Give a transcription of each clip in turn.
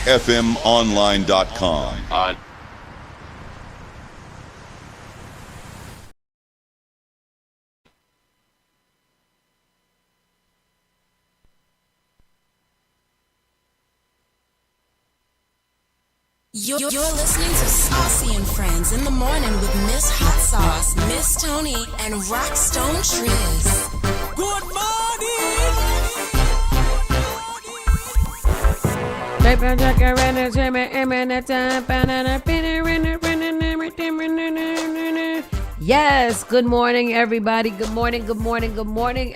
SparkFMOnline.com. You're listening to Saucy and Friends in the morning with Miss Hot Sauce, Miss Tony, and Rockstone Triz. Good morning! Yes, good morning, everybody. Good morning,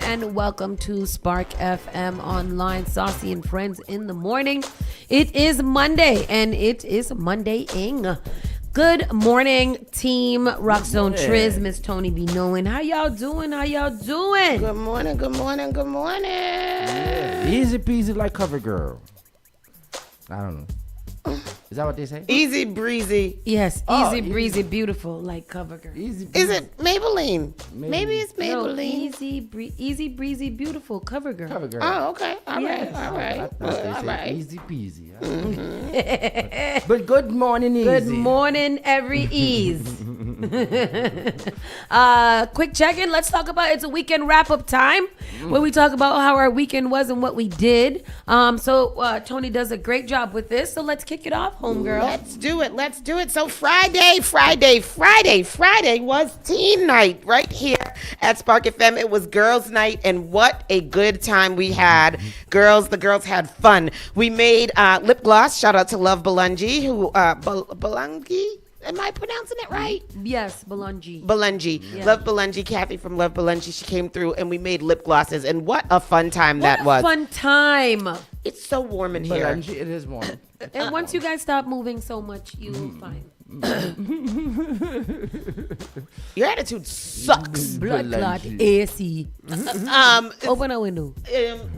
and welcome to Spark FM Online, Saucy and Friends in the morning. It is Monday, and it is Monday-ing. Good morning, team. Rockstone Triz, Miss Tony be knowing. How y'all doing? Good morning. Yeah. Easy peasy like cover girl. I don't know. Is that what they say? Easy breezy. Yes, easy breezy, beautiful like cover girl. Is it Maybelline? Maybe it's Maybelline. No, easy breezy, beautiful cover girl. Oh, okay. All right. I thought they said right. easy peasy. But good morning, easy. Good morning, every ease. Quick check-in. Let's talk about it's a weekend wrap-up time where we talk about how our weekend was and what we did. So Tony does a great job with this. So let's kick it off, homegirl. Let's do it. So Friday was teen night right here at Spark FM. It was girls' night, and what a good time we had. The girls had fun. We made lip gloss. Shout out to Love Belungi, who Belungi. Am I pronouncing it right? Yes, Belungi. Yeah. Love Belungi, Kathy from Love Belungi. She came through and we made lip glosses, and what a fun time that was. Fun time. It's so warm in here. Belungi, it is warm. And once you guys stop moving so much, you'll find. Your attitude sucks. Blood clot AC. Open a window.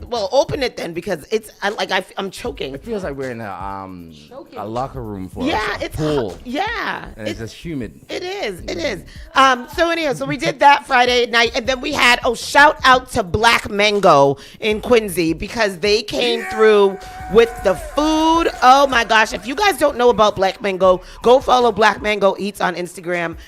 Well, open it then, because I'm choking. It feels like we're in a locker room for a it's pool. Yeah, And it's just humid. It is. So anyhow, so we did that Friday night, and then we had shout out to Black Mango in Quincy, because they came through with the food. Oh my gosh! If you guys don't know about Black Mango, go follow Black Mango Eats on Instagram.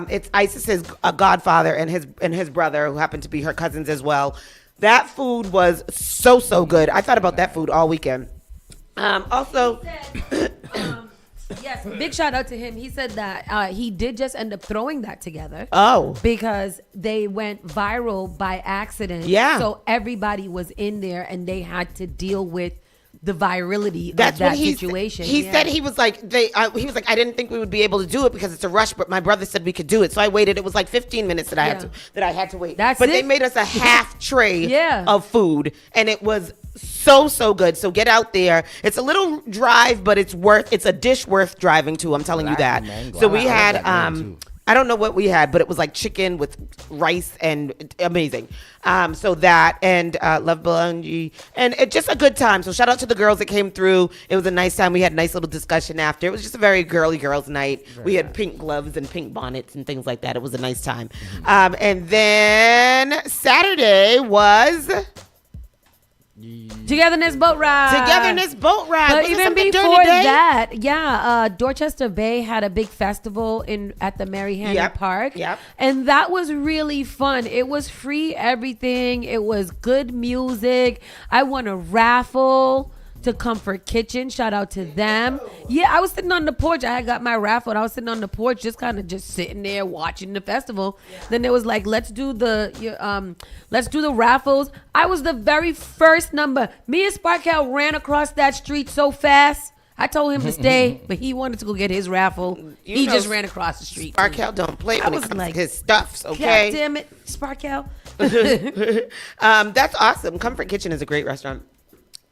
It's Isis's godfather and his brother, who happen to be her cousins as well. That food was so good. I thought about that food all weekend. Yes, big shout out to him. He said that he did just end up throwing that together. Oh. Because they went viral by accident. Yeah. So everybody was in there and they had to deal with the virality of That's that what situation. He said he was like, I didn't think we would be able to do it because it's a rush, but my brother said we could do it. So I waited. It was like 15 minutes that I had to wait. But they made us a half tray of food, and it was so good. So get out there. It's a little drive, but it's a dish worth driving to. I'm telling you that. Mango. So we had I don't know what we had, but it was like chicken with rice and amazing. So that and Love Belungi, and just a good time. So shout out to the girls that came through. It was a nice time. We had a nice little discussion after. It was just a very girly girls night. We had pink gloves and pink bonnets and things like that. It was a nice time. And then Saturday was Togetherness boat ride. But even before that, Dorchester Bay had a big festival at the Mary Hanna Park. Yep. And that was really fun. It was free everything. It was good music. I won a raffle to Comfort Kitchen. Shout out to them. Yeah, I was sitting on the porch. I had got my raffle and I was sitting on the porch just sitting there watching the festival. Then it was like, let's do the raffles. I was the very first number. Me and Sparkell ran across that street so fast. I told him to stay, but he wanted to go get his raffle. He just ran across the street. Sparkell don't play when it comes to his stuffs, okay? God damn it, Sparkell. That's awesome. Comfort Kitchen is a great restaurant.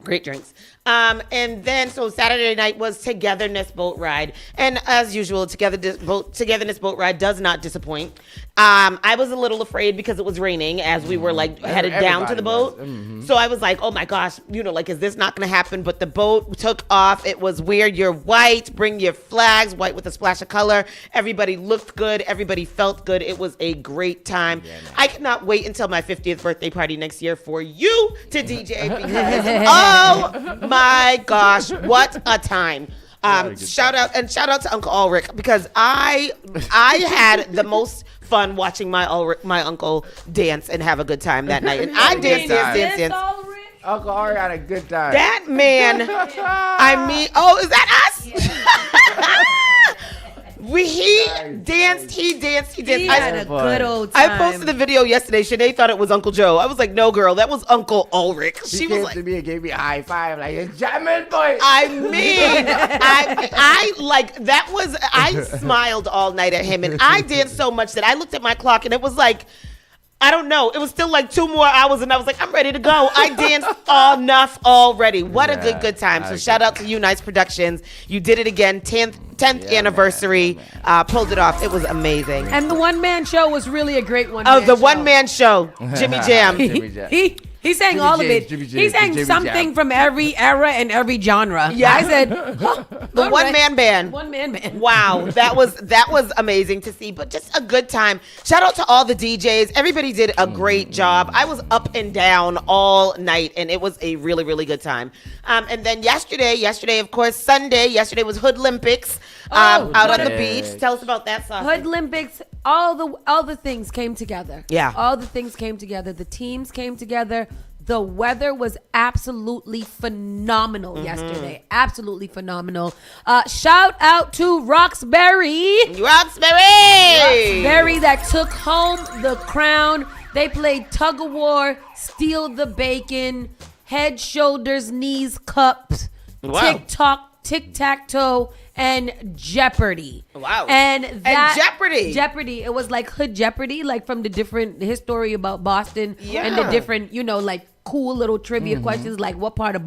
Great drinks. And then, so Saturday night was Togetherness Boat Ride. And as usual, Togetherness Boat Ride does not disappoint. I was a little afraid because it was raining as we were headed down to the boat. So I was like, oh my gosh, is this not going to happen? But the boat took off. It was wear your white, bring your flags, white with a splash of color. Everybody looked good. Everybody felt good. It was a great time. Yeah, nice. I cannot wait until my 50th birthday party next year for you to DJ because, oh my my gosh, what a time. Shout out to Uncle Ulrich, because I had the most fun watching my uncle dance and have a good time that night. And I dance. Uncle Ari had a good time. That man, I mean, is that us? He danced. He had a good old time. I posted the video yesterday. Shanae thought it was Uncle Joe. I was like, no, girl, that was Uncle Ulrich. She came to me and gave me a high five, like, it's jamming, boy. I mean, I smiled all night at him, and I danced so much that I looked at my clock, and it was like, I don't know. It was still like 2 more hours, and I was like, I'm ready to go. I danced enough already. What a good time. So shout out to you, Nice Productions. You did it again. 10th anniversary. Pulled it off. It was amazing. And the one-man show was really a great one. Oh, the one-man show. Jimmy Jam. He sang all of it. He sang something from every era and every genre. Yeah, I said the one-man band. One-man band. Wow, that was amazing to see. But just a good time. Shout out to all the DJs. Everybody did a great job. I was up and down all night, and it was a really, really good time. And then yesterday, of course, Sunday. Yesterday was Hood Olympics out on the beach. Tell us about that, Saucy. Hood Olympics. All the things came together. Yeah. All the things came together. The teams came together. The weather was absolutely phenomenal yesterday. Absolutely phenomenal. Shout out to Roxbury. Roxbury that took home the crown. They played tug of war, steal the bacon, head, shoulders, knees, cups, tic-tac-toe, and Jeopardy. Wow. And Jeopardy. Jeopardy. It was like Hood Jeopardy, like from the different history about Boston and the different, like cool little trivia questions, like what kind of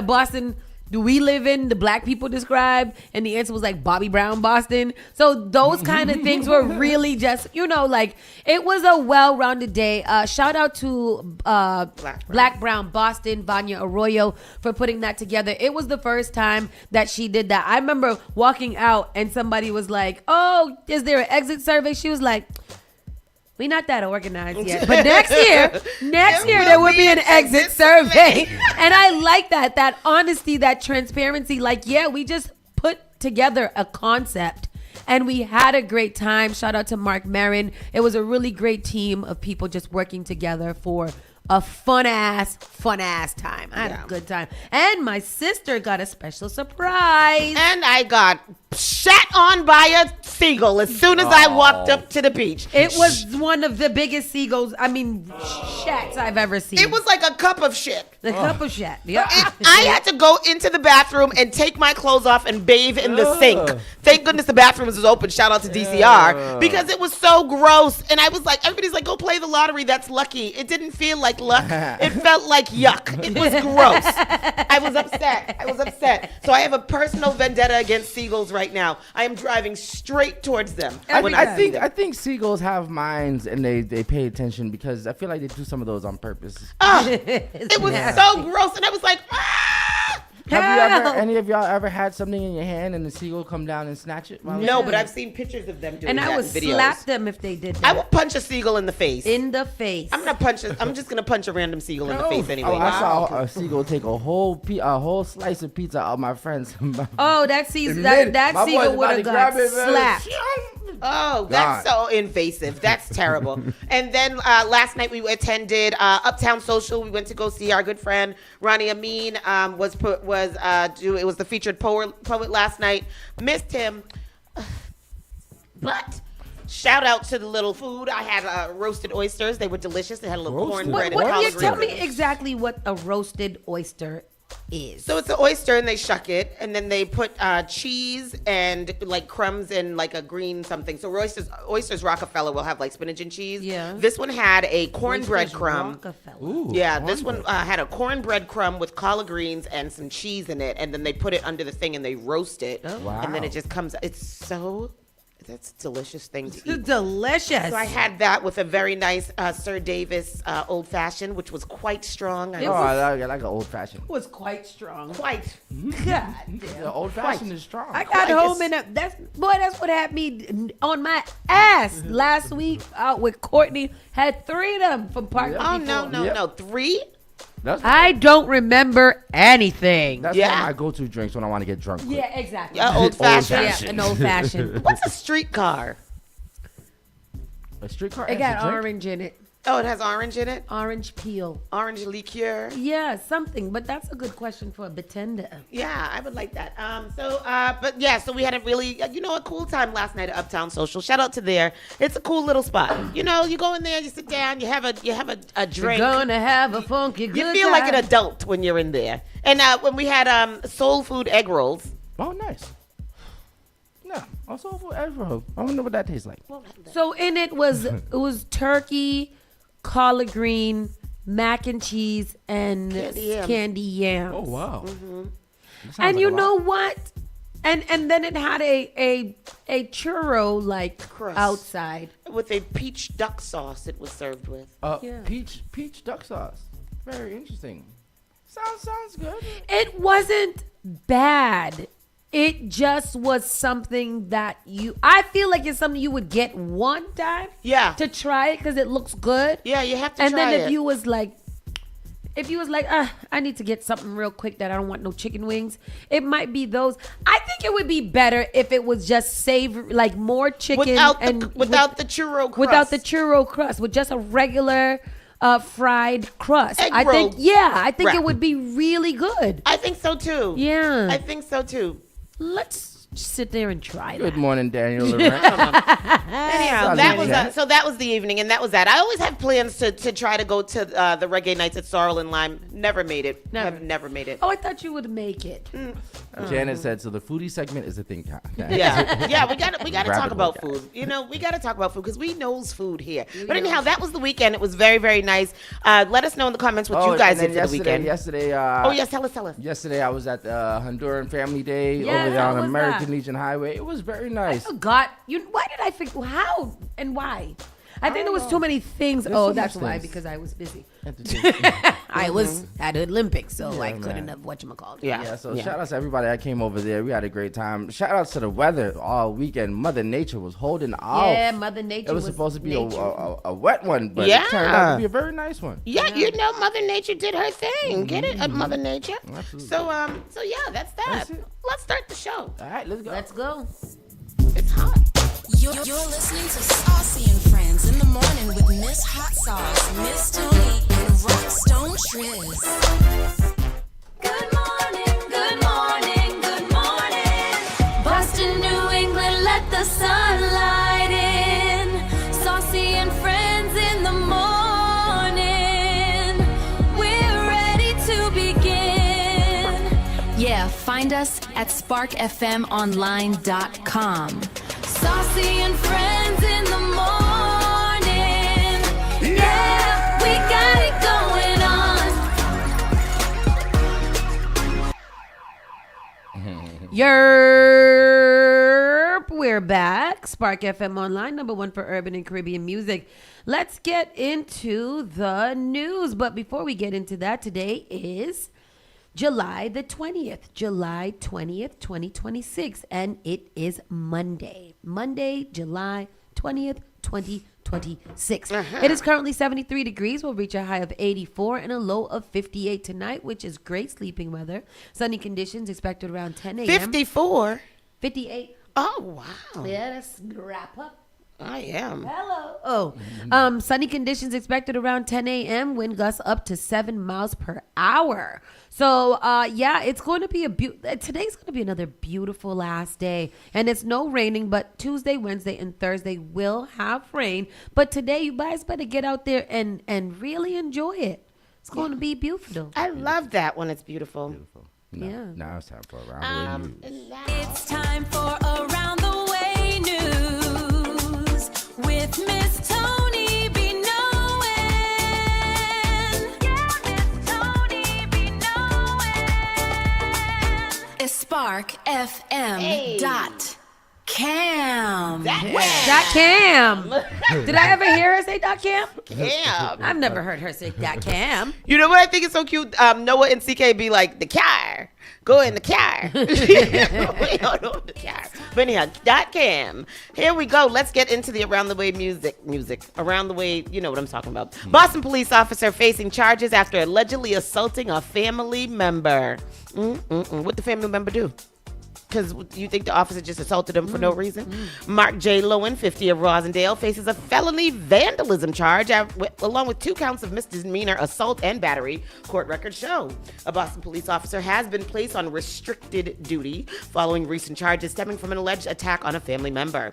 Boston do we live in? The black people described, and the answer was like Bobby Brown, Boston. So those kind of things were really just, like it was a well-rounded day. Shout out to Black Brown Boston, Vanya Arroyo, for putting that together. It was the first time that she did that. I remember walking out and somebody was like, "Oh, is there an exit survey?" She was like, "We not that organized yet, but next year there will be an exit survey." And I like that honesty, that transparency. Like, yeah, we just put together a concept and we had a great time. Shout out to Mark Marin. It was a really great team of people just working together for a fun ass time. I had a good time. And my sister got a special surprise. And I got shat on by a seagull as soon as I walked up to the beach. It was one of the biggest seagulls, shats I've ever seen. It was like a cup of shit. The cup of shit. Yeah. I had to go into the bathroom and take my clothes off and bathe in the sink. Thank goodness the bathroom was open. Shout out to DCR. Because it was so gross. And I was like, everybody's like, go play the lottery. That's lucky. It didn't feel like luck. It felt like yuck. It was gross. I was upset. So I have a personal vendetta against seagulls right now. I am driving straight towards them. I think seagulls have minds and they pay attention, because I feel like they do some of those on purpose. It was so gross, and I was like, Have any of y'all ever had something in your hand and the seagull come down and snatch it? No, but I've seen pictures of them doing and that I would in videos. slap them if they did that. I would punch a seagull in the face. In the face. I'm just gonna punch a random seagull in the face anyway. I saw a seagull take a whole slice of pizza out of my friend's mouth. That seagull would have got slapped. Oh, that's so invasive. That's terrible. And then last night we attended Uptown Social. We went to go see our good friend Ronnie Amin. It was the featured poet last night. Missed him, but shout out to the little food. I had roasted oysters. They were delicious. They had a little cornbread and collard greens. Tell me exactly what a roasted oyster is. So it's an oyster and they shuck it, and then they put cheese and like crumbs and like a green something. So oysters Rockefeller will have like spinach and cheese. Yeah. This one had a cornbread crumb. Rockefeller. Ooh, yeah, this one had a cornbread crumb with collard greens and some cheese in it, and then they put it under the thing and they roast it. Oh. Wow. And then it just comes. That's a delicious thing to eat. Delicious. So I had that with a very nice Sir Davis old fashioned, which was quite strong. I like an old fashioned. It was quite strong. Quite. God damn. The old fashioned is strong. I got home and that's what had me on my ass last week out with Courtney. Had 3 of them from Park. Oh no, 3? That's I don't remember anything. That's Yeah. one of my go-to drinks when I want to get drunk. quick. Yeah, exactly. Old fashioned. Yeah, an old fashioned. What's a streetcar? A streetcar. It as a got drink? orange in it. Oh, it has orange in it. Orange peel. Orange liqueur. Yeah, something. But that's a good question for a bartender. Yeah, I would like that. But yeah, so we had a really, a cool time last night at Uptown Social. Shout out to there. It's a cool little spot. You go in there, you sit down, you have a drink. You're gonna have a funky good You feel like an time. adult when you're in there. And when we had soul food egg rolls. Oh, nice. Yeah, also for Ezra. I wonder what that tastes like. So in it was turkey, collard green, mac and cheese, and candy yams. Oh wow. And you know what? And then it had a churro like Crust. outside. With a peach duck sauce it was served with. Yeah. Peach duck sauce. Very interesting. Sounds good. It wasn't bad. It just was something that I feel like it's something you would get one time. Yeah. To try it because it looks good. Yeah, you have to And try then it. if you was like, I need to get something real quick that I don't want no chicken wings, it might be those. I think it would be better if it was just savory, like more chicken without and the churro crust. without the churro crust, with just a regular fried crust. Egg I roll think it wrap. would be really good. I think so too. Yeah. I think so too. Let's sit there and try Good that. morning, Daniel. Loren. Anyhow, Sounds that good. was so that was the evening, and that was that. I always have plans to try to go to the reggae nights at Sorrel and Lime. Never made it. Never. Have never made it. Oh, I thought you would make it. Janet said, so the foodie segment is a thing. Yeah. We got to talk Rabbit about hole, food. We got to talk about food because we knows food here. But anyhow, that was the weekend. It was very, very nice. Let us know in the comments what you guys did for the weekend. Yesterday, Yes, tell us. Yesterday, I was at the Honduran Family Day Yes, over there how on was American that? Legion Highway. It was very I nice. forgot. Why did I forget? How and why? I think there was too many things. There's Oh, so that's much why, things. because I was busy. Yeah, I was at the Olympics, so I couldn't man. have whatchamacallit. Yeah. so shout out to everybody that came over there. We had a great time. Shout out to the weather all weekend. Mother Nature was holding off. Yeah, Mother Nature It was supposed to be a wet one, but Yeah. it turned out to be a very nice one. Yeah, Mother Nature did her thing. Get it, Mother Nature. Absolutely. So yeah, that's that. That's it. Let's start the show. All right, let's go. Let's go. It's hot. You're listening to Saucy and Friends in the morning with Miss Hot Sauce, Miss Tony, and Rockstone Triz. Good morning, good morning, good morning. Boston, New England, let the sunlight in. Saucy and Friends in the morning. We're ready to begin. Yeah, find us at sparkfmonline.com. Saucy and Friends in the morning. Yeah, we got it going on. Yerp, we're back. Spark FM Online, #1 for urban and Caribbean music. Let's get into the news. But before we get into that, today is July the 20th, 2026, and it is Monday, July 20th, 2026. It is currently 73 degrees. We'll reach a high of 84 and a low of 58 tonight, which is great sleeping weather. Sunny conditions expected around 10 a.m. 54. 58. Oh wow. Yeah, that's wrap up. I am. Hello. Sunny conditions expected around 10 a.m. Wind gusts up to 7 miles per hour. So, it's going to be today's going to be another beautiful last day. And it's no raining, but Tuesday, Wednesday, and Thursday will have rain. But today, you guys better get out there and really enjoy it. It's going to be beautiful. I love that when it's beautiful. Yeah. Now it's time for a round of news. It's time for Around the Way News with Miss Tony B. Knowin'. Yeah, Miss Tony B. Knowin'. It's SparkFM.cam. Dot Cam. Did I ever hear her say Dot Cam? Yeah. I've never heard her say Dot Cam. You know what I think is so cute? Noah and CK be like, the car. Go in the car. We don't know the car. But anyhow, .cam. Here we go. Let's get into the around the way music. Around the way, you know what I'm talking about. Boston police officer facing charges after allegedly assaulting a family member. What the family member do? Because you think the officer just assaulted him for no reason? Mark J. Lowen, 50 of Rosendale, faces a felony vandalism charge along with 2 counts of misdemeanor assault and battery, court records show. A Boston police officer has been placed on restricted duty following recent charges stemming from an alleged attack on a family member.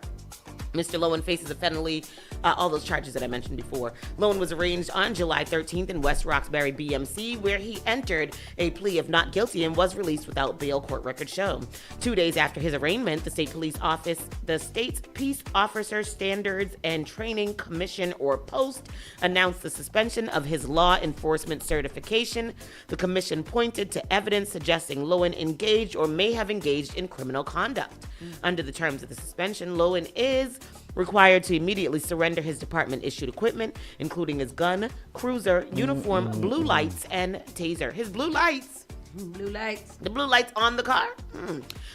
Mr. Lowen faces a felony, all those charges that I mentioned before. Lowen was arraigned on July 13th in West Roxbury BMC, where he entered a plea of not guilty and was released without bail, court records show. 2 days after his arraignment, the state's Peace Officer Standards and Training Commission, or POST, announced the suspension of his law enforcement certification. The commission pointed to evidence suggesting Lowen engaged or may have engaged in criminal conduct. Under the terms of the suspension, Lowen is required to immediately surrender his department-issued equipment, including his gun, cruiser, uniform, blue lights, and taser. His blue lights. Blue lights. The blue lights on the car?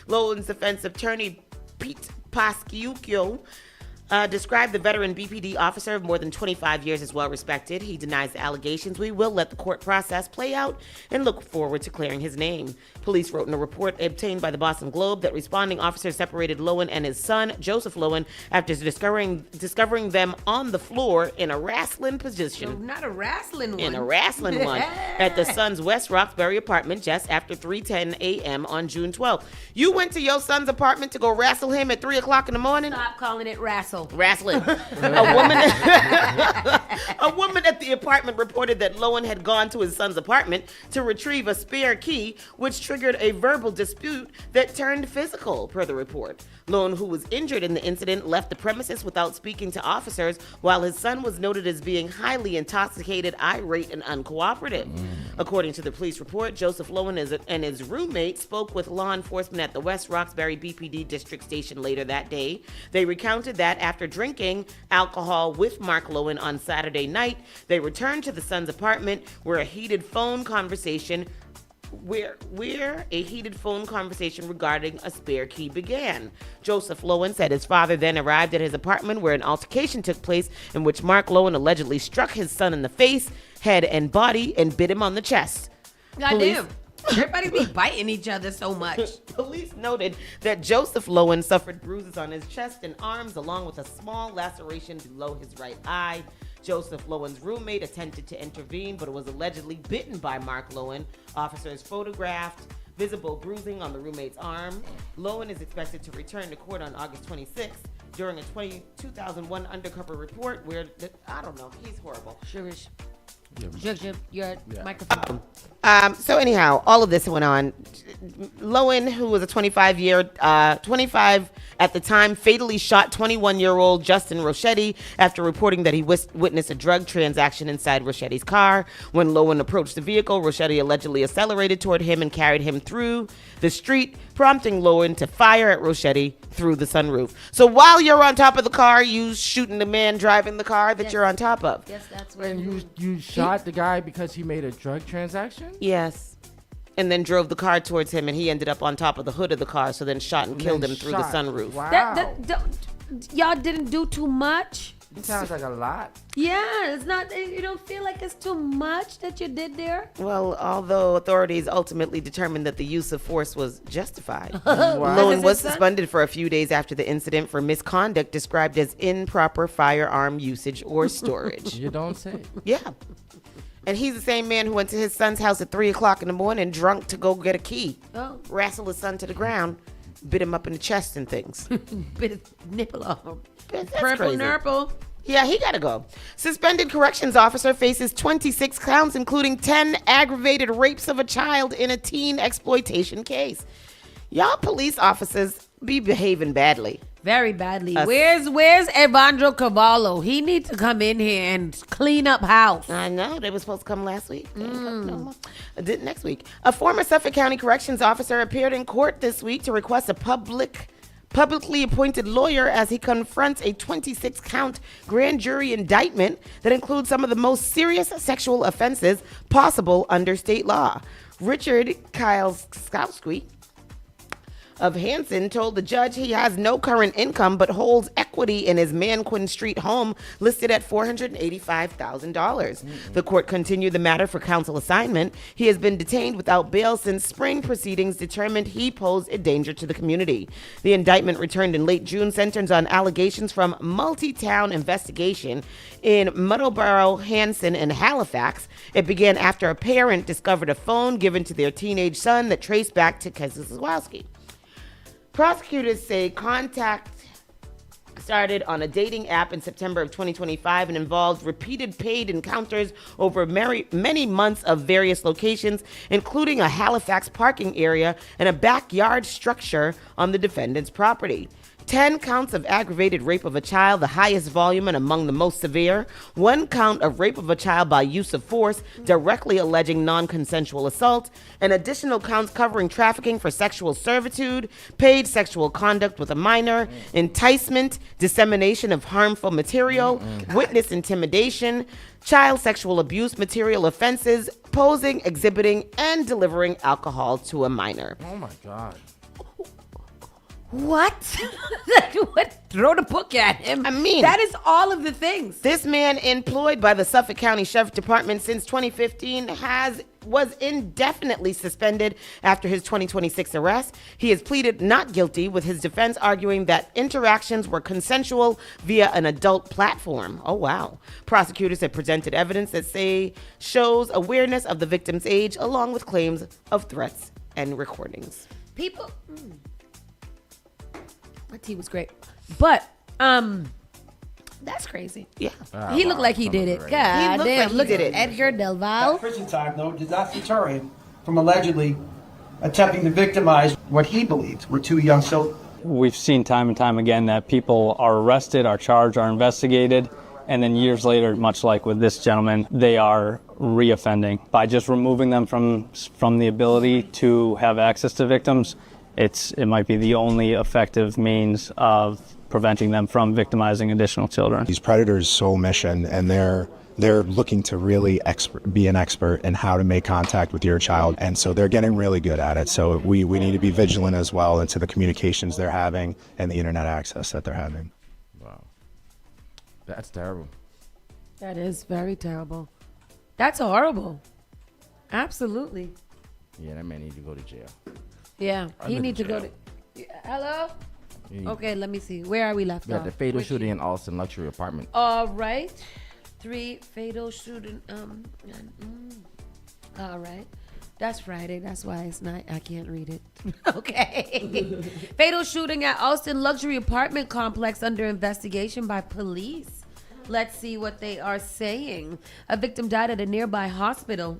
Lowen's defense attorney, Pete Pascuccio, described the veteran BPD officer of more than 25 years as well respected. He denies the allegations. We will let the court process play out and look forward to clearing his name. Police wrote in a report obtained by the Boston Globe that responding officers separated Lowen and his son, Joseph Lowen, after discovering them on the floor in a wrestling position. No, not a wrestling one. In a wrestling one at the son's West Roxbury apartment just after 3:10 a.m. on June 12th. You went to your son's apartment to go wrestle him at 3 o'clock in the morning? Stop calling it wrestle. Wrestling. A woman at the apartment reported that Lowen had gone to his son's apartment to retrieve a spare key, which triggered a verbal dispute that turned physical, per the report. Lowen, who was injured in the incident, left the premises without speaking to officers, while his son was noted as being highly intoxicated, irate, and uncooperative. According to the police report, Joseph Lowen and his roommate spoke with law enforcement at the West Roxbury BPD district station later that day. They recounted that after drinking alcohol with Mark Lowen on Saturday night, they returned to the son's apartment where a heated phone conversation regarding a spare key began. Joseph Lowen said his father then arrived at his apartment where an altercation took place in which Mark Lowen allegedly struck his son in the face, head, and body and bit him on the chest. Goddamn. Everybody be biting each other so much. Police noted that Joseph Lowen suffered bruises on his chest and arms along with a small laceration below his right eye. Joseph Lowen's roommate attempted to intervene, but was allegedly bitten by Mark Lowen. Officers photographed visible bruising on the roommate's arm. Lowen is expected to return to court on August 26th during a 2001 undercover report where, I don't know, he's horrible. Your microphone. So anyhow, all of this went on. Lowen, who was a 25 at the time, fatally shot 21-year-old Justin Rochetti after reporting that he witnessed a drug transaction inside Rochetti's car. When Lowen approached the vehicle, Rochetti allegedly accelerated toward him and carried him through the street, prompting Lowen to fire at Rochetti through the sunroof. So while you're on top of the car, you shooting the man driving the car that you're on top of. Yes, that's what. And you shot the guy because he made a drug transaction? Yes. And then drove the car towards him, and he ended up on top of the hood of the car, so then shot and killed him through the sunroof. Wow. Y'all didn't do too much? It sounds like a lot. Yeah, it's not. You don't feel like it's too much that you did there? Well, although authorities ultimately determined that the use of force was justified. Wow. Lowen was suspended for a few days after the incident for misconduct described as improper firearm usage or storage. You don't say. Yeah. And he's the same man who went to his son's house at 3 o'clock in the morning drunk to go get a key. Oh. Wrestle his son to the ground, bit him up in the chest and things. Bit his nipple off. That's Purple crazy. nurple. Yeah, he gotta go. Suspended corrections officer faces 26 counts, including 10 aggravated rapes of a child in a teen exploitation case. Y'all police officers be behaving badly. Very badly. Where's Evandro Cavallo? He needs to come in here and clean up house. I know. They were supposed to come last week. They ain't come no more. Did next week. A former Suffolk County Corrections officer appeared in court this week to request a publicly appointed lawyer as he confronts a 26-count grand jury indictment that includes some of the most serious sexual offenses possible under state law. Richard Kylskowski, of Hanson told the judge he has no current income but holds equity in his Manquin Street home listed at $485,000. The court continued the matter for counsel assignment. He has been detained without bail since spring proceedings determined he posed a danger to the community. The indictment returned in late June centers on allegations from multi-town investigation in Middleborough, Hanson, and Halifax. It began after a parent discovered a phone given to their teenage son that traced back to Keselowski. Prosecutors say contact started on a dating app in September of 2025 and involved repeated paid encounters over many months of various locations, including a Halifax parking area and a backyard structure on the defendant's property. 10 counts of aggravated rape of a child, the highest volume and among the most severe. 1 count of rape of a child by use of force, directly alleging non-consensual assault. And additional counts covering trafficking for sexual servitude, paid sexual conduct with a minor, enticement, dissemination of harmful material, witness intimidation, child sexual abuse material offenses, posing, exhibiting, and delivering alcohol to a minor. Oh my God. What? What? Throw the book at him. I mean, that is all of the things. This man, employed by the Suffolk County Sheriff's Department since 2015, was indefinitely suspended after his 2026 arrest. He has pleaded not guilty, with his defense arguing that interactions were consensual via an adult platform. Oh, wow. Prosecutors have presented evidence that shows awareness of the victim's age, along with claims of threats and recordings. People... My tea was great. But, that's crazy. Yeah. He looked like he did it. God He looked damn. like he Look did at it. Edgar Del That Val. prison time, though, did not deter him from allegedly attempting to victimize what he believed were 2 young children. We've seen time and time again that people are arrested, are charged, are investigated, and then years later, much like with this gentleman, they are reoffending. By just removing them from the ability to have access to victims, it might be the only effective means of preventing them from victimizing additional children. These predators' sole mission, and they're looking to really be an expert in how to make contact with your child, and so they're getting really good at it. So we need to be vigilant as well into the communications they're having and the internet access that they're having. Wow. That's terrible. That is very terrible. That's horrible. Absolutely. Yeah, that man need to go to jail. Yeah. He been needs to to go to... Hello? Yeah. Okay, let me see. Where are we left We got off? the fatal Which- shooting in Austin luxury apartment. All right. 3 fatal shooting. All right. That's Friday. That's why it's not. I can't read it. Okay. Fatal shooting at Austin luxury apartment complex under investigation by police. Let's see what they are saying. A victim died at a nearby hospital.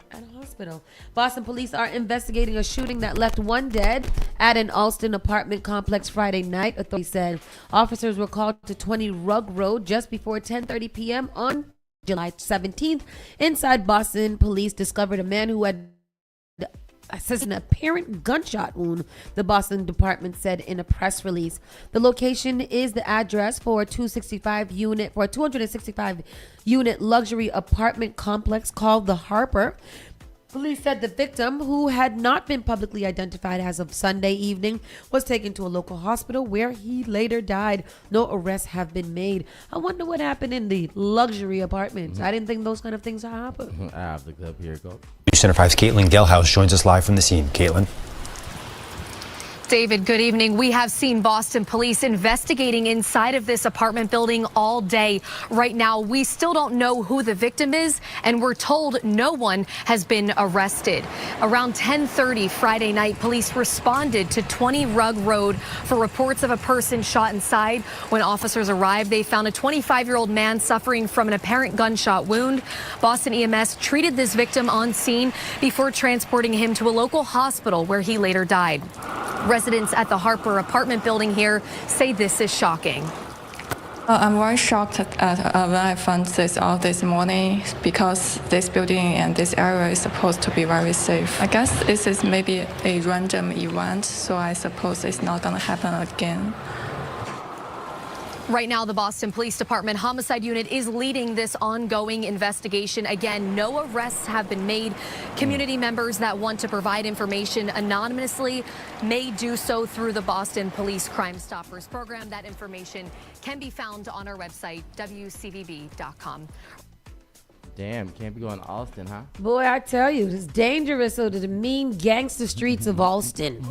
Boston police are investigating a shooting that left 1 dead at an Austin apartment complex Friday night. Authorities said officers were called to 20 Rug Road just before 10:30 p.m. on July 17th. Inside, Boston police discovered a man who had an apparent gunshot wound, the Boston department said in a press release. The location is the address for a 265 unit luxury apartment complex called the Harper. Police said the victim, who had not been publicly identified as of Sunday evening, was taken to a local hospital where he later died. No arrests have been made. I wonder what happened in the luxury apartments. I didn't think those kind of things would happen. I have the clip. Here it goes. Center 5's Caitlin Gelhaus joins us live from the scene. Caitlin. David, good evening. We have seen Boston police investigating inside of this apartment building all day. Right now, we still don't know who the victim is, and we're told no one has been arrested. Around 10:30 Friday night, police responded to 20 Rug Road for reports of a person shot inside. When officers arrived, they found a 25-year-old man suffering from an apparent gunshot wound. Boston EMS treated this victim on scene before transporting him to a local hospital where he later died. Residents at the Harper apartment building here say this is shocking. I'm very shocked when I found this out this morning because this building and this area is supposed to be very safe. I guess this is maybe a random event, so I suppose it's not going to happen again. Right now, the Boston Police Department Homicide Unit is leading this ongoing investigation. Again, no arrests have been made. Community members that want to provide information anonymously may do so through the Boston Police Crime Stoppers program. That information can be found on our website, wcvb.com. Damn, can't be going to Austin, huh? Boy, I tell you, it's dangerous to the mean gangster streets of Austin.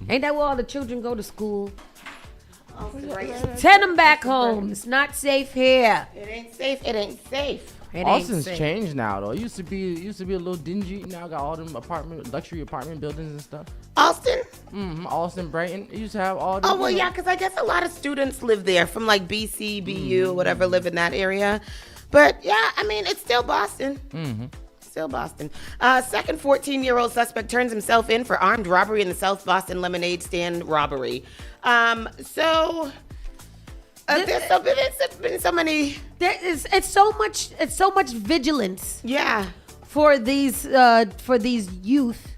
Ain't that where all the children go to school? Send them back home. It's not safe here. It ain't safe. It ain't safe. Austin's changed now, though. It used to be a little dingy. Now got all them luxury apartment buildings and stuff. Austin? Austin, Brighton. It used to have all them. Oh, well, yeah, because I guess a lot of students live there from like BC, BU, whatever, live in that area. But yeah, I mean, it's still Boston. Still Boston. Second 14-year-old suspect turns himself in for armed robbery in the South Boston lemonade stand robbery. There's been so many. It's so much vigilance. Yeah. For these youth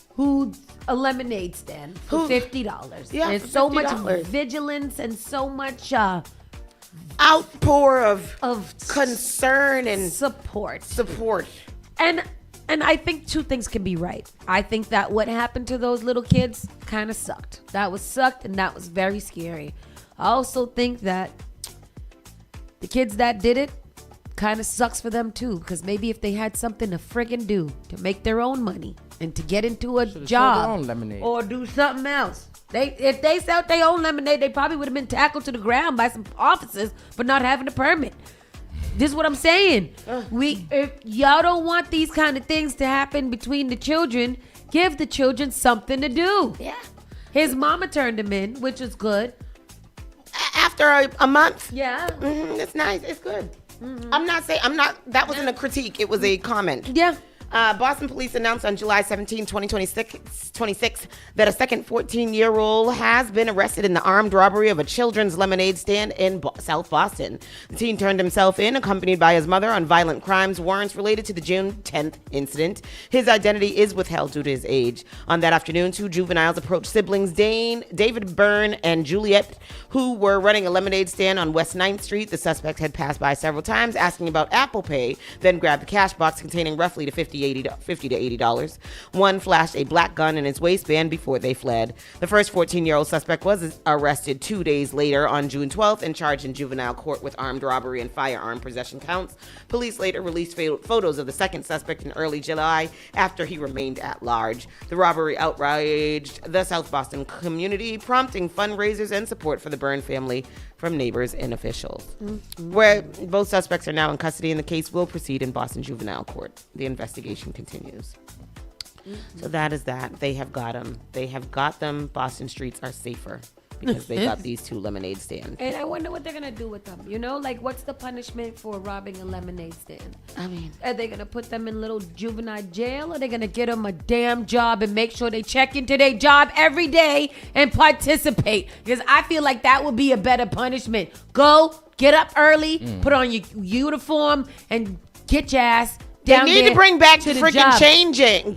who a lemonade stand for $50. Yeah, there's for so much $50. vigilance and so much outpour of concern and support. And I think two things can be right. I think that what happened to those little kids kind of sucked. That was sucked and that was very scary. I also think that the kids that did it kind of sucks for them too, because maybe if they had something to friggin' do to make their own money and to get into a job or do something else. If they sell their own lemonade, they probably would have been tackled to the ground by some officers for not having a permit. This is what I'm saying. If y'all don't want these kind of things to happen between the children, give the children something to do. Yeah. His mama turned him in, which is good. After a month? Yeah. It's nice. It's good. That wasn't a critique. It was a comment. Yeah. Boston police announced on July 17, 2026, that a second 14-year-old has been arrested in the armed robbery of a children's lemonade stand in South Boston. The teen turned himself in, accompanied by his mother, on violent crimes warrants related to the June 10th incident. His identity is withheld due to his age. On that afternoon, two juveniles approached siblings David Byrne and Juliet, who were running a lemonade stand on West 9th Street. The suspect had passed by several times, asking about Apple Pay, then grabbed the cash box containing roughly $50 to $80. One flashed a black gun in his waistband before they fled. The first 14-year-old suspect was arrested 2 days later on June 12th and charged in juvenile court with armed robbery and firearm possession counts. Police later released photos of the second suspect in early July after he remained at large. The robbery outraged the South Boston community, prompting fundraisers and support for the Byrne family from neighbors and officials. Where both suspects are now in custody, and the case will proceed in Boston Juvenile Court. The investigation continues. So that is that. They have got them. They have got them. Boston streets are safer because they got these two lemonade stands. And I wonder what they're going to do with them. You know, like what's the punishment for robbing a lemonade stand? I mean, are they going to put them in little juvenile jail, or are they going to get them a damn job and make sure they check into their job every day and participate? Because I feel like that would be a better punishment. Go, get up early, put on your uniform, and get your ass down there. They need to bring back the freaking job.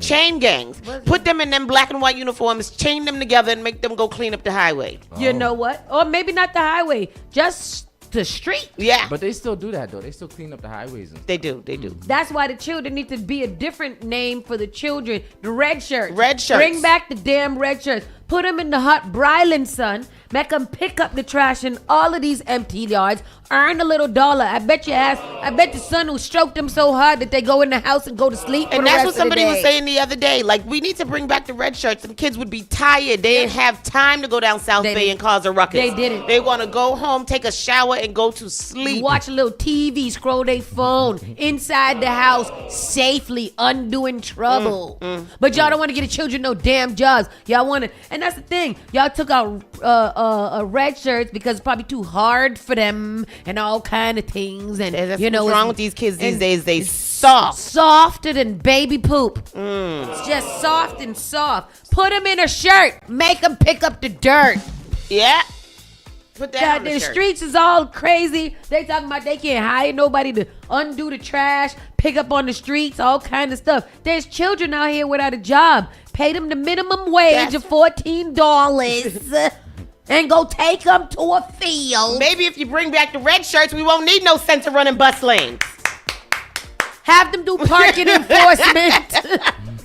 chain gangs. Put them in them black and white uniforms, chain them together, and make them go clean up the highway. You know what? Or maybe not the highway, just the street. Yeah. But they still do that, though. They still clean up the highways. They do. That's why the children need to be a different name for the children. The red shirts. Red shirts. Bring back the damn red shirts. Put them in the hut, Bryland, son. Make them pick up the trash in all of these empty yards. Earn a little dollar. I bet the son will stroke them so hard that they go in the house and go to sleep. And that's what somebody was saying the other day. Like, we need to bring back the red shirts. Some kids would be tired. They didn't have time to go down South Bay and cause a ruckus. They didn't. They want to go home, take a shower, and go to sleep. Watch a little TV, scroll their phone inside the house, safely undoing trouble. But y'all don't want to get the children no damn jobs. Y'all want to, and that's the thing. Y'all took out red shirts because it's probably too hard for them and all kind of things. And that's you know what's wrong with these kids these days. They softer than baby poop. It's just soft and soft. Put them in a shirt. Make them pick up the dirt. Yeah. Put that on the shirt. Streets is all crazy. They talking about they can't hire nobody to undo the trash, pick up on the streets, all kind of stuff. There's children out here without a job. Pay them the minimum wage of $14. and go take them to a field. Maybe if you bring back the red shirts, we won't need no center running bus lanes. Have them do parking enforcement.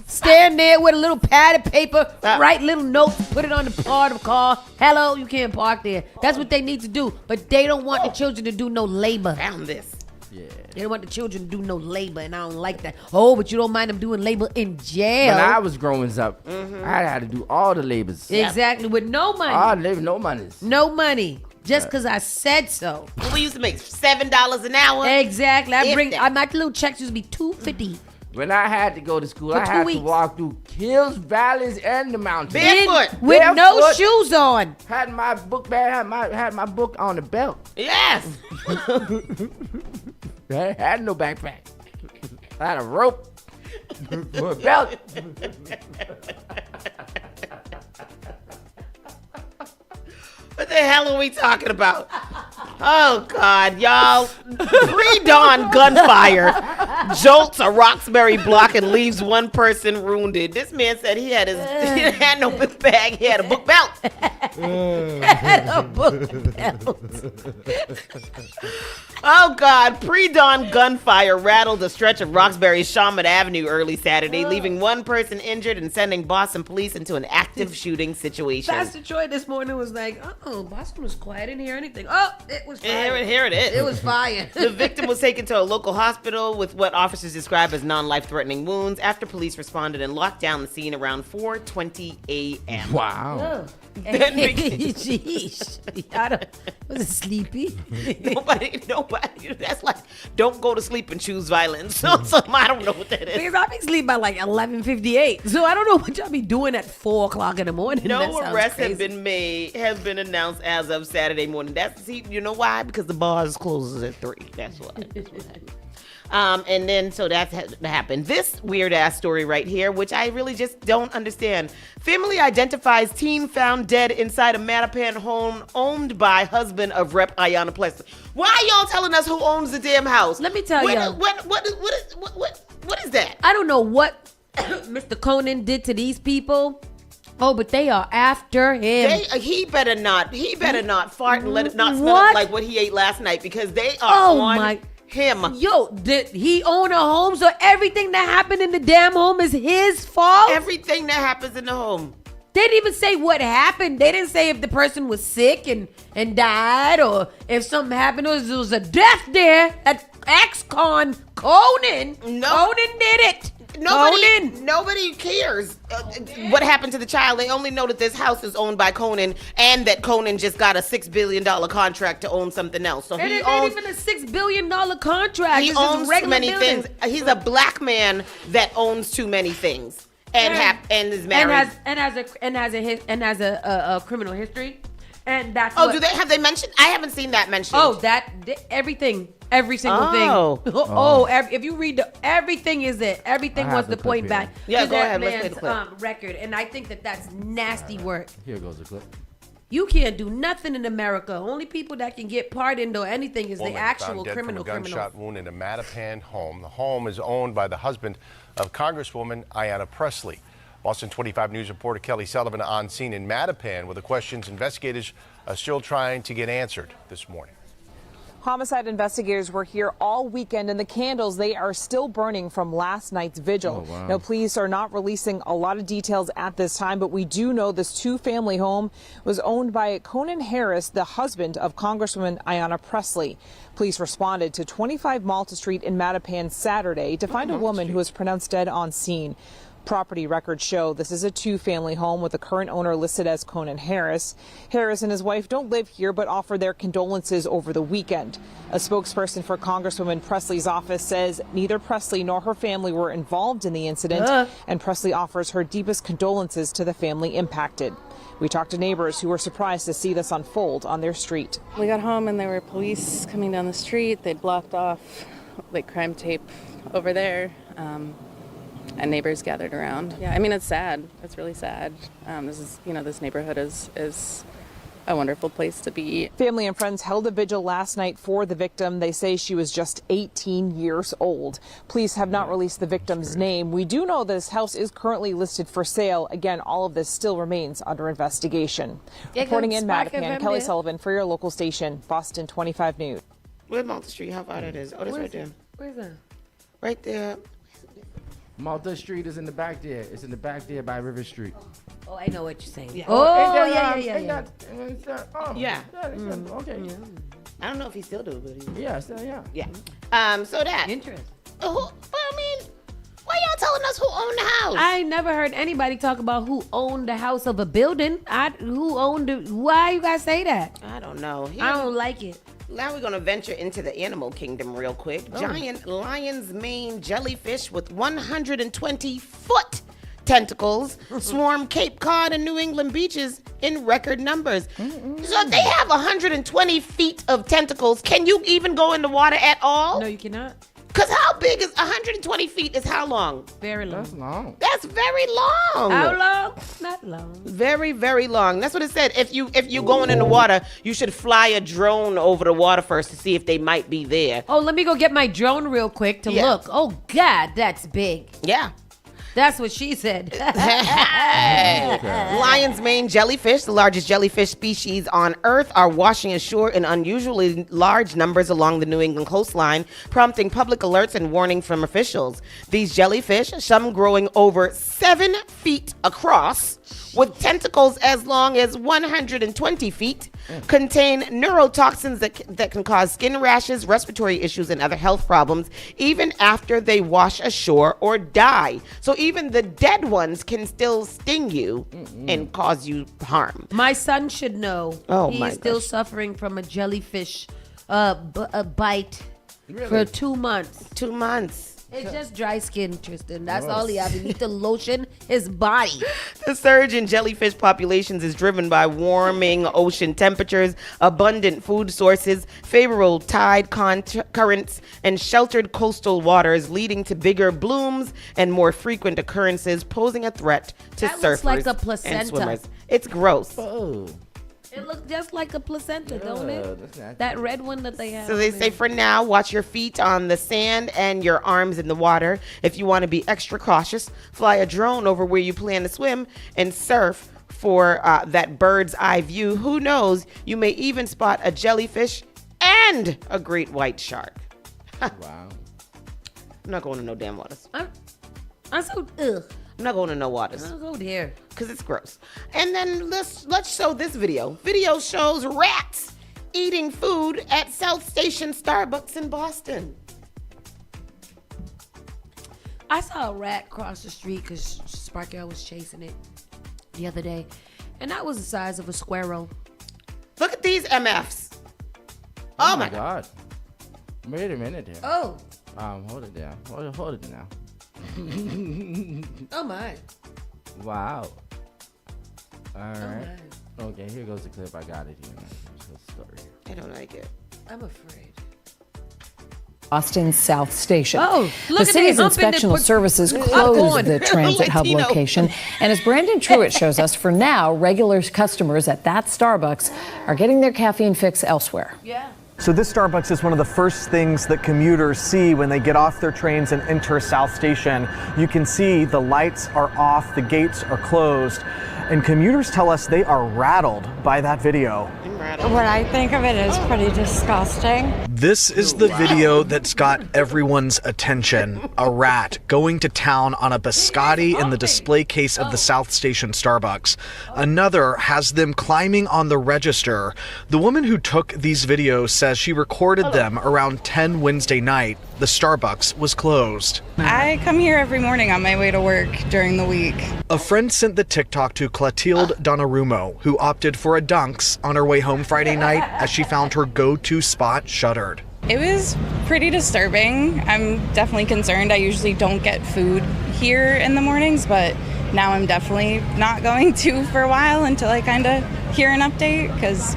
Stand there with a little pad of paper, write little notes, put it on the part of the car. Hello, you can't park there. That's what they need to do. But they don't want the children to do no labor. Found this. Yeah. They don't want the children to do no labor, and I don't like that. Oh, but you don't mind them doing labor in jail. When I was growing up, I had to do all the labors. Exactly, with no money. All the labor, no money. No money. Just because I said so. We used to make $7 an hour. Exactly. My little checks used to be $2.50. When I had to go to school, For I 2 had weeks. to walk through hills, valleys, and the mountains. Barefoot. With no Barefoot. shoes on. Had my book bag, had my book on the belt. Yes. I had no backpack. I had a rope for a belt. What the hell are we talking about? Oh, God, y'all. Pre-dawn gunfire jolts a Roxbury block and leaves one person wounded. This man said he had no book bag. He had a book belt. A book belt. Oh, God. Pre-dawn gunfire rattled a stretch of Roxbury's Shawmut Avenue early Saturday, leaving one person injured and sending Boston police into an active shooting situation. Pastor Troy this morning was like, Boston was quiet. I didn't hear anything. Oh, it was fire. Here it is. It was fire. The victim was taken to a local hospital with what officers describe as non-life-threatening wounds after police responded and locked down the scene around 4:20 a.m. Wow. Jeez. Was it sleepy? Nobody. That's like, don't go to sleep and choose violence. So I don't know what that is. Because I be sleep by like 11:58. So I don't know what y'all be doing at 4 o'clock in the morning. No arrests have been announced as of Saturday morning. You know why? Because the bars closes at 3. That's why. And then, so that happened. This weird ass story right here, which I really just don't understand. Family identifies teen found dead inside a Mattapan home owned by husband of Rep. Ayanna Pressley. Why are y'all telling us who owns the damn house? Let me tell you. What is that? I don't know what Mr. Conan did to these people. Oh, but they are after him. He better not fart and let it not smell What? like what he ate last night, because they are on him. Yo, did he own a home? So everything that happened in the damn home is his fault? Everything that happens in the home. They didn't even say what happened. They didn't say if the person was sick and died, or if something happened, or there was a death there. That ex-con Conan. No. Conan did it. Nobody cares what happened to the child. They only know that this house is owned by Conan, and that Conan just got a $6 billion contract to own something else. So And he it's owns. not even a $6 billion contract. He It's just owns too regular many building. things. He's a black man that owns too many things, and is married. and has a criminal history, and that's have they mentioned? I haven't seen that mentioned. Everything. Every single thing. If you read everything is it. Everything wants to point back to go that ahead. Let's play man's the clip. record. And I think that's nasty work. Here goes the clip. You can't do nothing in America. Only people that can get pardoned or anything is the actual criminal. Gunshot wound in a Mattapan home. The home is owned by the husband of Congresswoman Ayanna Pressley. Boston 25 News reporter Kelly Sullivan on scene in Mattapan with the questions investigators are still trying to get answered this morning. Homicide investigators were here all weekend, and the candles, they are still burning from last night's vigil. Oh, wow. Now, police are not releasing a lot of details at this time, but we do know this two-family home was owned by Conan Harris, the husband of Congresswoman Ayanna Pressley. Police responded to 25 Malta Street in Mattapan Saturday to find a woman who was pronounced dead on scene. Property records show this is a two-family home with the current owner listed as Conan Harris. Harris and his wife don't live here but offer their condolences over the weekend. A spokesperson for Congresswoman Pressley's office says neither Pressley nor her family were involved in the incident, and Pressley offers her deepest condolences to the family impacted. We talked to neighbors who were surprised to see this unfold on their street. We got home and there were police coming down the street. They'd blocked off like crime tape over there. And neighbors gathered around. Yeah, I mean, it's sad. It's really sad. This neighborhood is a wonderful place to be. Family and friends held a vigil last night for the victim. They say she was just 18 years old. Police have not released the victim's name. We do know this house is currently listed for sale. Again, all of this still remains under investigation. Reporting in Mattapan, Kelly Sullivan for your local station, Boston 25 News. Where's Malta Street? How far that is? Oh, that's right there. Where's that? Right there. Malta Street is in the back there. It's in the back there by River Street. Oh, I know what you're saying. Yeah. Oh, yeah. Yeah. Okay. I don't know if he still do, but he... Yeah, still, yeah. Yeah. So that... Interesting. But I mean, why y'all telling us who owned the house? I never heard anybody talk about who owned the house of a building. Who owned it? Why you guys say that? I don't know. I don't like it. Now we're going to venture into the animal kingdom real quick. Oh. Giant lion's mane jellyfish with 120-foot tentacles swarm Cape Cod and New England beaches in record numbers. So they have 120 feet of tentacles. Can you even go in the water at all? No, you cannot. Because how big is 120 feet is how long? Very long. That's long. That's very long. How long? Not long. Very, very long. That's what it said. If you going in the water, you should fly a drone over the water first to see if they might be there. Oh, let me go get my drone real quick to look. Oh, God, that's big. Yeah. That's what she said. Lion's mane jellyfish, the largest jellyfish species on Earth, are washing ashore in unusually large numbers along the New England coastline, prompting public alerts and warning from officials. These jellyfish, some growing over 7 feet across, with tentacles as long as 120 feet, contain neurotoxins that can cause skin rashes, respiratory issues, and other health problems, even after they wash ashore or die. So even the dead ones can still sting you and cause you harm. My son should know. Oh, He's my still gosh. suffering from a jellyfish bite for 2 months. 2 months. It's just dry skin, Tristan. That's all he has. He needs to lotion his body. The surge in jellyfish populations is driven by warming ocean temperatures, abundant food sources, favorable tide currents, and sheltered coastal waters, leading to bigger blooms and more frequent occurrences, posing a threat to That surfers looks like a and placenta. swimmers. It's gross. Oh. It looks just like a placenta, don't it? That red one that they have. So they say for now, watch your feet on the sand and your arms in the water. If you want to be extra cautious, fly a drone over where you plan to swim and surf for that bird's eye view. Who knows? You may even spot a jellyfish and a great white shark. Wow. I'm not going to no damn waters. I'm so ugh. I'm not going to no waters. I'll go there. Because it's gross. And then let's show this video. Video shows rats eating food at South Station Starbucks in Boston. I saw a rat cross the street because Sparky was chasing it the other day. And that was the size of a squirrel. Look at these MFs. Oh my God. Wait a minute there. Oh. Hold it down. Hold it now. Oh my. Wow. All right. Okay, here goes the clip. I got it here. I don't like it. I'm afraid. Boston South Station. Oh, look the at city's that. inspectional services Up closed on. the transit hub Latino. location. And as Brandon Truitt shows us, for now, regular customers at that Starbucks are getting their caffeine fix elsewhere. Yeah. So this Starbucks is one of the first things that commuters see when they get off their trains and enter South Station. You can see the lights are off, the gates are closed, and commuters tell us they are rattled by that video. What I think of it is pretty disgusting. This is the video that's got everyone's attention. A rat going to town on a biscotti in the display case of the South Station Starbucks. Another has them climbing on the register. The woman who took these videos says she recorded them around 10 Wednesday night. The Starbucks was closed. I come here every morning on my way to work during the week. A friend sent the TikTok to Clotilde Donnarumma, who opted for a Dunks on her way home Friday night as she found her go-to spot shuttered. It was pretty disturbing. I'm definitely concerned. I usually don't get food here in the mornings, but now I'm definitely not going to for a while until I kind of hear an update, because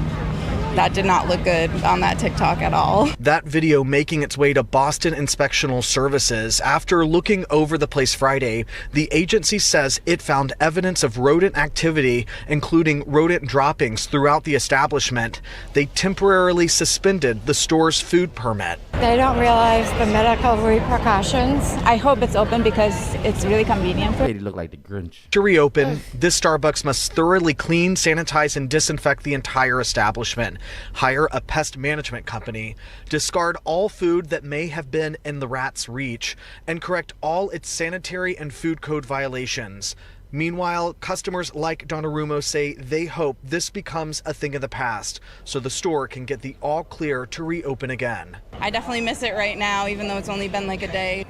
that did not look good on that TikTok at all. That video making its way to Boston Inspectional Services. After looking over the place Friday, the agency says it found evidence of rodent activity, including rodent droppings throughout the establishment. They temporarily suspended the store's food permit. They don't realize the medical repercussions. I hope it's open because it's really convenient. They look like the Grinch. To reopen, this Starbucks must thoroughly clean, sanitize, and disinfect the entire establishment, hire a pest management company, discard all food that may have been in the rat's reach, and correct all its sanitary and food code violations. Meanwhile, customers like Donnarumma say they hope this becomes a thing of the past so the store can get the all clear to reopen again. I definitely miss it right now, even though it's only been like a day.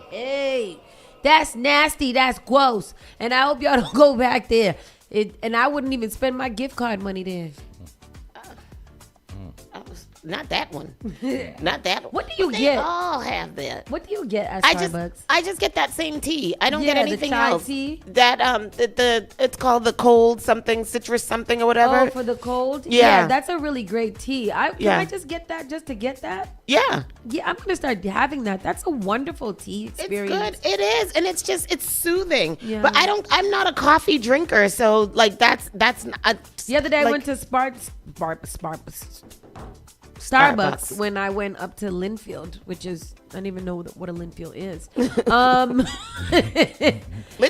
Hey, that's nasty. That's gross. And I hope y'all don't go back there. And I wouldn't even spend my gift card money there. Not that one. Not that one. What do you they get? all have that. What do you get at Starbucks? I just get that same tea. I don't get the anything chai else. tea? That it's called the cold something, citrus something or whatever. Oh, for the cold? Yeah. That's a really great tea. Can I just get that just to get that? Yeah. Yeah, I'm going to start having that. That's a wonderful tea experience. It's good. It is. And it's soothing. Yeah. But I'm not a coffee drinker. So like that's not. The other day I went to Starbucks when I went up to Linfield, which is, I don't even know what a Linfield is. And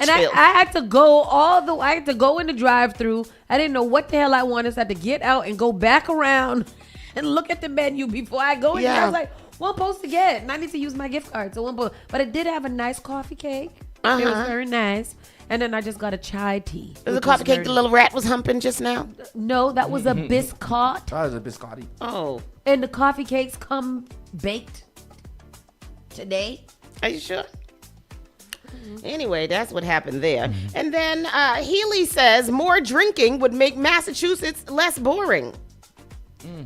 I had to go I had to go in the drive-thru. I didn't know what the hell I wanted. So I had to get out and go back around and look at the menu before I go in there. I was like, what am I supposed to get? And I need to use my gift card. But it did have a nice coffee cake. It was very nice. And then I just got a chai tea. Was the coffee cake the little rat was humping just now? No, that was a biscuit. Oh, it was a biscotti. Oh. And the coffee cakes come baked today. Are you sure? Anyway, that's what happened there. And then Healy says more drinking would make Massachusetts less boring. I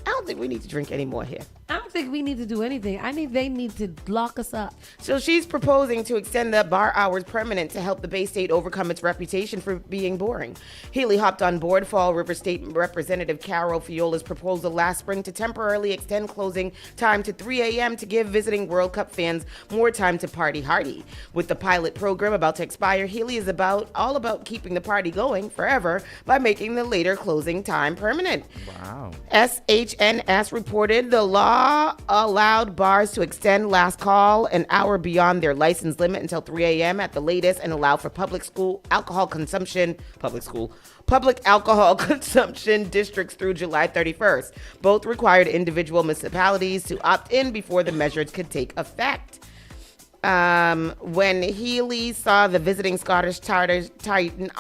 don't think we need to drink anymore here. I don't think we need to do anything. They need to lock us up. So she's proposing to extend the bar hours permanent to help the Bay State overcome its reputation for being boring. Healy hopped on board Fall River State Representative Carol Fiola's proposal last spring to temporarily extend closing time to 3 a.m. to give visiting World Cup fans more time to party hardy. With the pilot program about to expire, Healy is all about keeping the party going forever by making the later closing time permanent. Wow. SHNS reported the law allowed bars to extend last call an hour beyond their license limit until 3 a.m. at the latest and allow for public alcohol consumption districts through July 31st. Both required individual municipalities to opt in before the measures could take effect. When Healy saw the visiting Scottish Tartan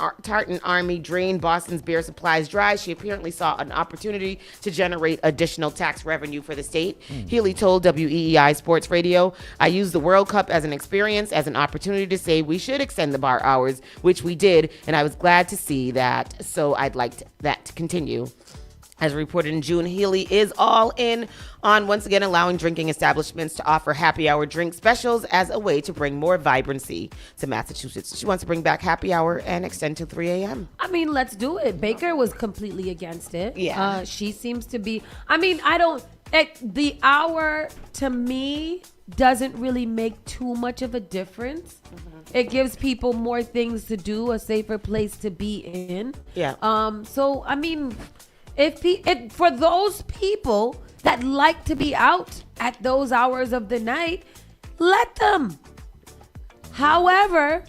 Army drain Boston's beer supplies dry, she apparently saw an opportunity to generate additional tax revenue for the state. Healy told WEEI Sports Radio, I used the World Cup as an experience, as an opportunity to say we should extend the bar hours, which we did, and I was glad to see that, so I'd like that to continue. As reported in June, Healy is all in on once again allowing drinking establishments to offer happy hour drink specials as a way to bring more vibrancy to Massachusetts. She wants to bring back happy hour and extend to 3 a.m. I mean, let's do it. Baker was completely against it. Yeah. She seems to be, the hour to me doesn't really make too much of a difference. It gives people more things to do, a safer place to be in. Yeah. So, I mean, if for those people that like to be out at those hours of the night, let them. However,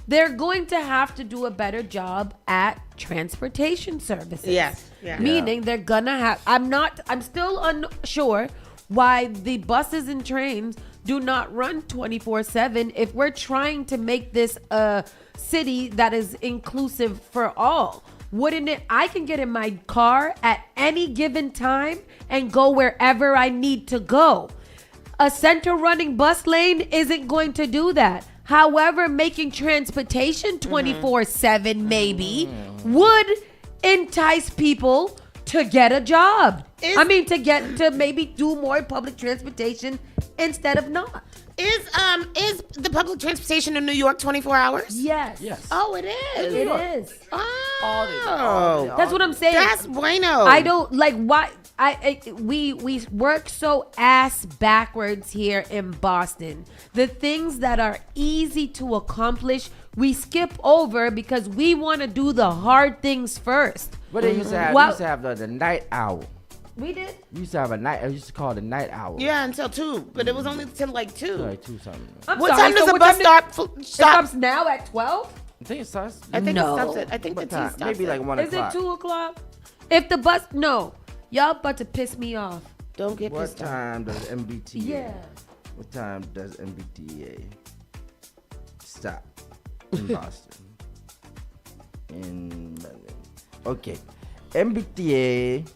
they're going to have to do a better job at transportation services. Yes. Yeah. Meaning they're gonna have, I'm still unsure why the buses and trains do not run 24/7 if we're trying to make this a city that is inclusive for all. Wouldn't it? I can get in my car at any given time and go wherever I need to go. A center running bus lane isn't going to do that. However, making transportation 24/7 maybe would entice people to get a job. To maybe do more public transportation instead of not. Is the public transportation in New York 24 hours? Yes. Oh, it is. It is. Oh. Oh, That's what I'm saying. That's bueno. I don't like why we work so ass backwards here in Boston. The things that are easy to accomplish, we skip over because we want to do the hard things first. But they used to have, the night owl. We did. We used to have I used to call it the night owl. Yeah, until 2, but it was only till like 2. Like 2 something. What time does the bus stop? It stops now at 12? I think it starts. I think No. it stops at. I think the T stops. Maybe like 1 Is o'clock. it 2 o'clock? If the bus, no. Y'all about to piss me off. Don't get What pissed off. time does MBTA? Yeah. What time does MBTA stop in Boston? In London. Okay. MBTA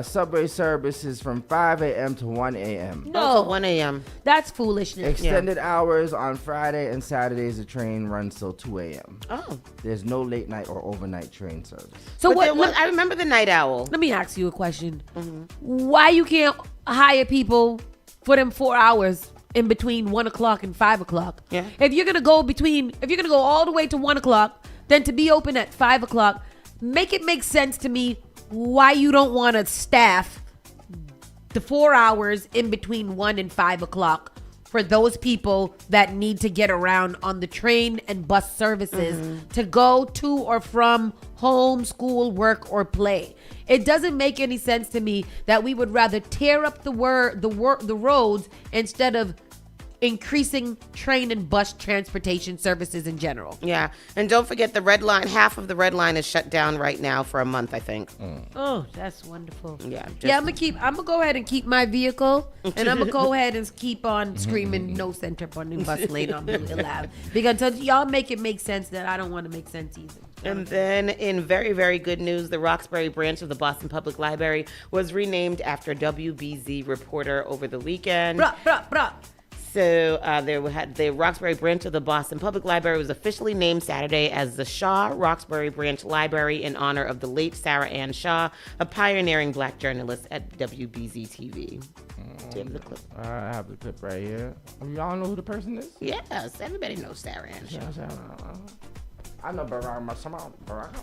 subway services from 5 a.m. to 1 a.m. No. 1 a.m. That's foolishness. Extended hours on Friday and Saturdays. The train runs till 2 a.m. Oh. There's no late night or overnight train service. So But what? there was- I remember the night owl. Let me ask you a question. Why you can't hire people for them 4 hours in between 1 o'clock and 5 o'clock? Yeah. If you're gonna go all the way to 1 o'clock, then to be open at 5 o'clock, make it make sense to me why you don't want to staff the 4 hours in between 1 and 5 o'clock for those people that need to get around on the train and bus services to go to or from home, school, work, or play. It doesn't make any sense to me that we would rather tear up the roads instead of increasing train and bus transportation services in general. Yeah, and don't forget the red line. Half of the red line is shut down right now for a month, I think. Oh, that's wonderful. Yeah, I'm gonna go ahead and keep my vehicle, and I'm gonna go ahead and keep on screaming no center on the bus lane on Blue Hill Ave, because until y'all make it make sense, that I don't want to make sense either. And then in very, very good news, the Roxbury branch of the Boston Public Library was renamed after WBZ reporter over the weekend. Bruh. So the Roxbury branch of the Boston Public Library was officially named Saturday as the Shaw Roxbury Branch Library in honor of the late Sarah Ann Shaw, a pioneering black journalist at WBZ TV. Do you have the clip? I have the clip right here. Y'all know who the person is? Yes, everybody knows Sarah Ann Shaw. I know Barack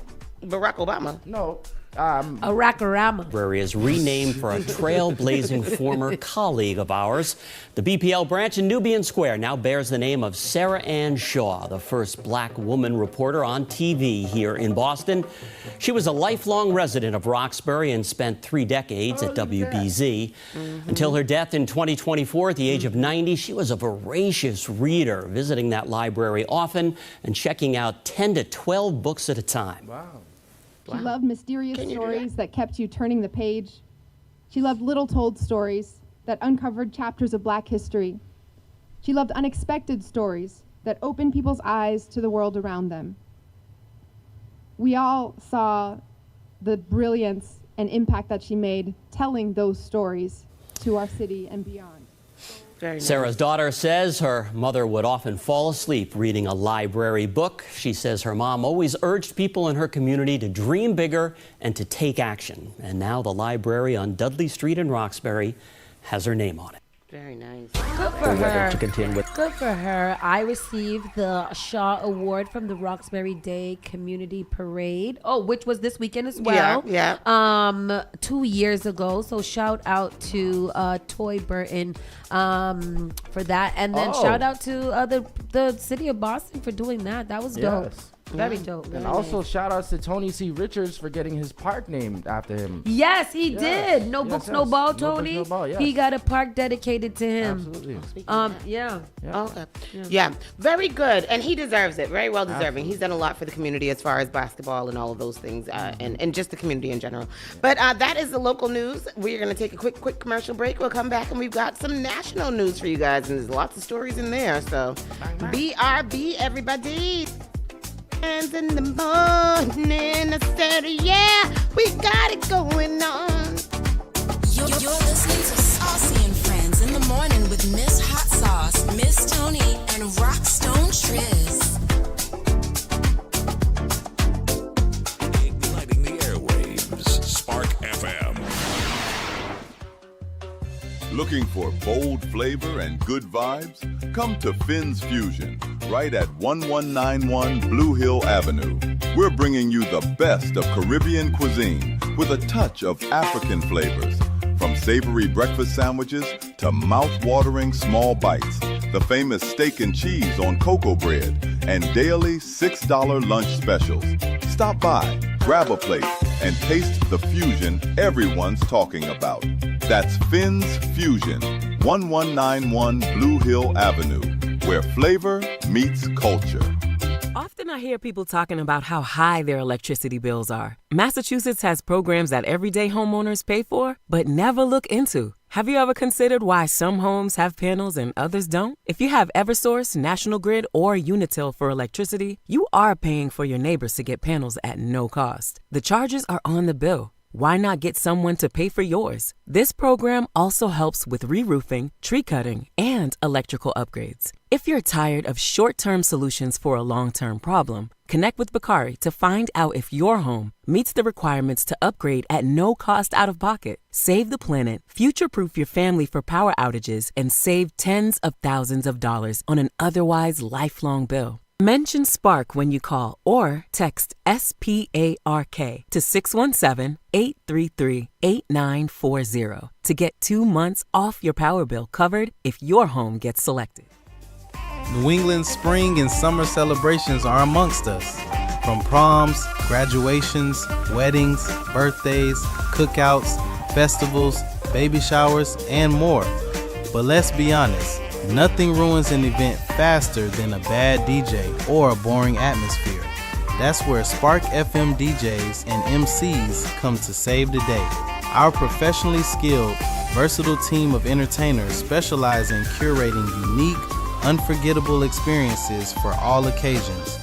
Obama. No. Arakarama. Library is renamed for a trailblazing former colleague of ours. The BPL branch in Nubian Square now bears the name of Sarah Ann Shaw, the first black woman reporter on TV here in Boston. She was a lifelong resident of Roxbury and spent 3 decades at WBZ. Until her death in 2024 at the age of 90, she was a voracious reader, visiting that library often and checking out 10 to 12 books at a time. Wow. She loved mysterious stories that kept you turning the page. She loved little-told stories that uncovered chapters of Black history. She loved unexpected stories that opened people's eyes to the world around them. We all saw the brilliance and impact that she made telling those stories to our city and beyond. Sarah's daughter says her mother would often fall asleep reading a library book. She says her mom always urged people in her community to dream bigger and to take action. And now the library on Dudley Street in Roxbury has her name on it. Very nice. Good for her. To contend with. Good for her. I received the Shaw Award from the Roxbury Day Community Parade. Oh, which was this weekend as well. Yeah. 2 years ago. So shout out to Toy Burton for that, and then shout out to the city of Boston for doing that. That was dope. Yes. Very dope. And Really also nice. shout outs to Tony C. Richards for getting his park named after him. Yes, he Yes. did. No books, no yes. ball, No books, Tony. no ball, yes. He got a park dedicated to him. Absolutely. Yeah. Okay. Yeah. Very good. And he deserves it. Very well deserving. Absolutely. He's done a lot for the community as far as basketball and all of those things, and just the community in general. But that is the local news. We're going to take a quick commercial break. We'll come back and we've got some national news for you guys, and there's lots of stories in there. So BRB, everybody. And in the morning, I said, yeah, we got it going on. You're listening to Saucy and Friends in the morning with Miss Hot Sauce, Miss Tony, and Rockstone Triz. Igniting the airwaves, Spark FM. Looking for bold flavor and good vibes? Come to Finn's Fusion, right at 1191 Blue Hill Avenue. We're bringing you the best of Caribbean cuisine with a touch of African flavors. From savory breakfast sandwiches to mouth-watering small bites, the famous steak and cheese on cocoa bread, and daily $6 lunch specials. Stop by, grab a plate, and taste the fusion everyone's talking about. That's Finn's Fusion, 1191 Blue Hill Avenue, where flavor meets culture. Often I hear people talking about how high their electricity bills are. Massachusetts has programs that everyday homeowners pay for, but never look into. Have you ever considered why some homes have panels and others don't? If you have Eversource, National Grid, or Unitil for electricity, you are paying for your neighbors to get panels at no cost. The charges are on the bill. Why not get someone to pay for yours? This program also helps with re-roofing, tree cutting, and electrical upgrades. If you're tired of short-term solutions for a long-term problem, connect with Bakari to find out if your home meets the requirements to upgrade at no cost out of pocket. Save the planet, future-proof your family for power outages, and save tens of thousands of dollars on an otherwise lifelong bill. Mention Spark when you call or text SPARK to 617-833-8940 to get 2 months off your power bill covered if your home gets selected. New England's spring and summer celebrations are amongst us. From proms, graduations, weddings, birthdays, cookouts, festivals, baby showers, and more. But let's be honest, nothing ruins an event faster than a bad DJ or a boring atmosphere. That's where Spark FM DJs and MCs come to save the day. Our professionally skilled, versatile team of entertainers specialize in curating unique, unforgettable experiences for all occasions.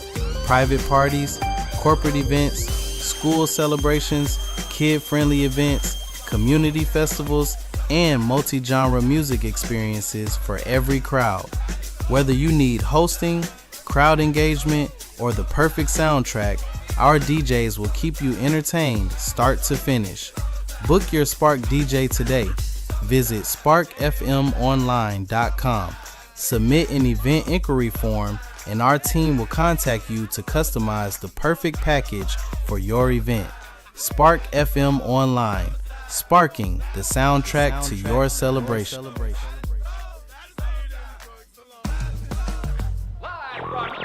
Private parties, corporate events, school celebrations, kid-friendly events, community festivals, and multi-genre music experiences for every crowd. Whether you need hosting, crowd engagement, or the perfect soundtrack, our DJs will keep you entertained start to finish. Book your Spark DJ today. Visit sparkfmonline.com. Submit an event inquiry form, and our team will contact you to customize the perfect package for your event. Spark FM Online. Sparking the soundtrack to your celebration.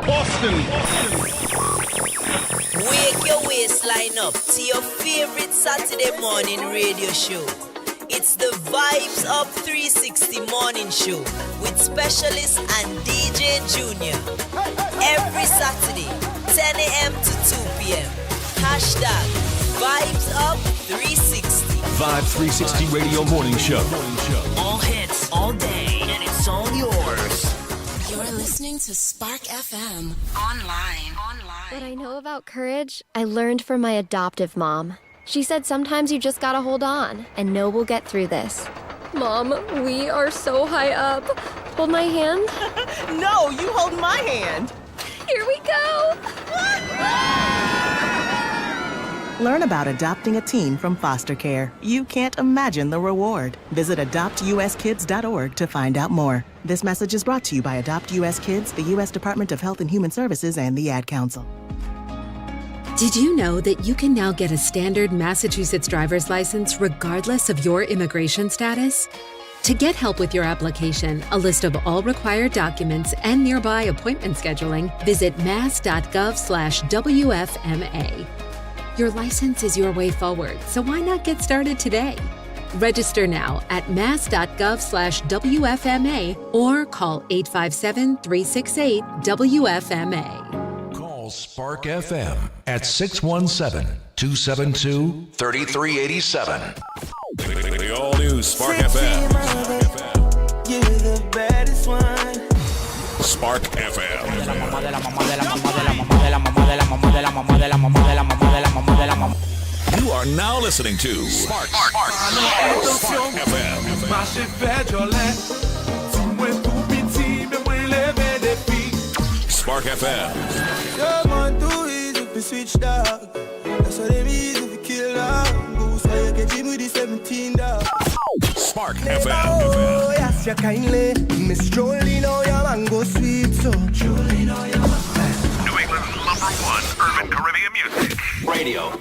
Boston. Wake your waistline up to your favorite Saturday morning radio show. It's the Vibes Up 360 morning show with specialist and DJ Junior. Every Saturday, 10 a.m. to 2 p.m. Hashtag Vibes Up 360. Vibe 360 Radio Morning Show. All hits, all day, and it's all yours. You're listening to Spark FM online. What I know about courage, I learned from my adoptive mom. She said sometimes you just gotta hold on and know we'll get through this. Mom, we are so high up. Hold my hand. No, you hold my hand. Here we go. Learn about adopting a teen from foster care. You can't imagine the reward. Visit adoptuskids.org to find out more. This message is brought to you by Adopt US Kids, the U.S. Department of Health and Human Services, and the Ad Council. Did you know that you can now get a standard Massachusetts driver's license regardless of your immigration status? To get help with your application, a list of all required documents, and nearby appointment scheduling, visit mass.gov/WFMA. Your license is your way forward, so why not get started today? Register now at mass.gov/WFMA or call 857-368-WFMA. Call Spark FM at 617-272-3387. The all-new Spark FM. You're the baddest one. Spark FM. You are now listening to Spark FM. Spark FM. Spark FM. kiss you kindly. Miss Jolene, oh, your mango sweet, so Jolene, oh, your mango. New England's #1 urban Caribbean music. Radio.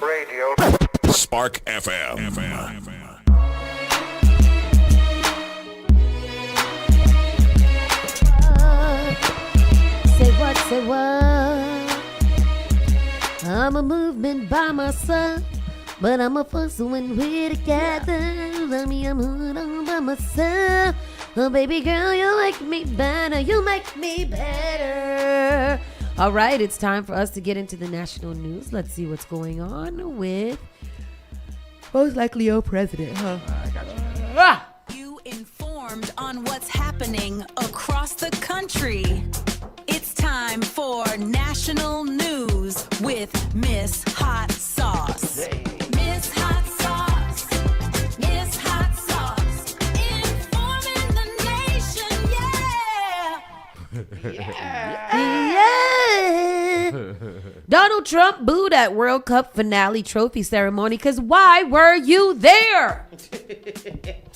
Spark FM. Say what? I'm a movement by myself, but I'm a force when we're together. Let me, I'm all by myself. Oh, baby girl, you make me better. You make me better. All right, it's time for us to get into the national news. Let's see what's going on with most likely your president, huh? I got you. You informed on what's happening across the country. It's time for national news with Miss Hot Sauce. Miss Hot Sauce. Miss Hot Sauce. Informing the nation, Yeah. Donald Trump booed at World Cup finale trophy ceremony because why were you there?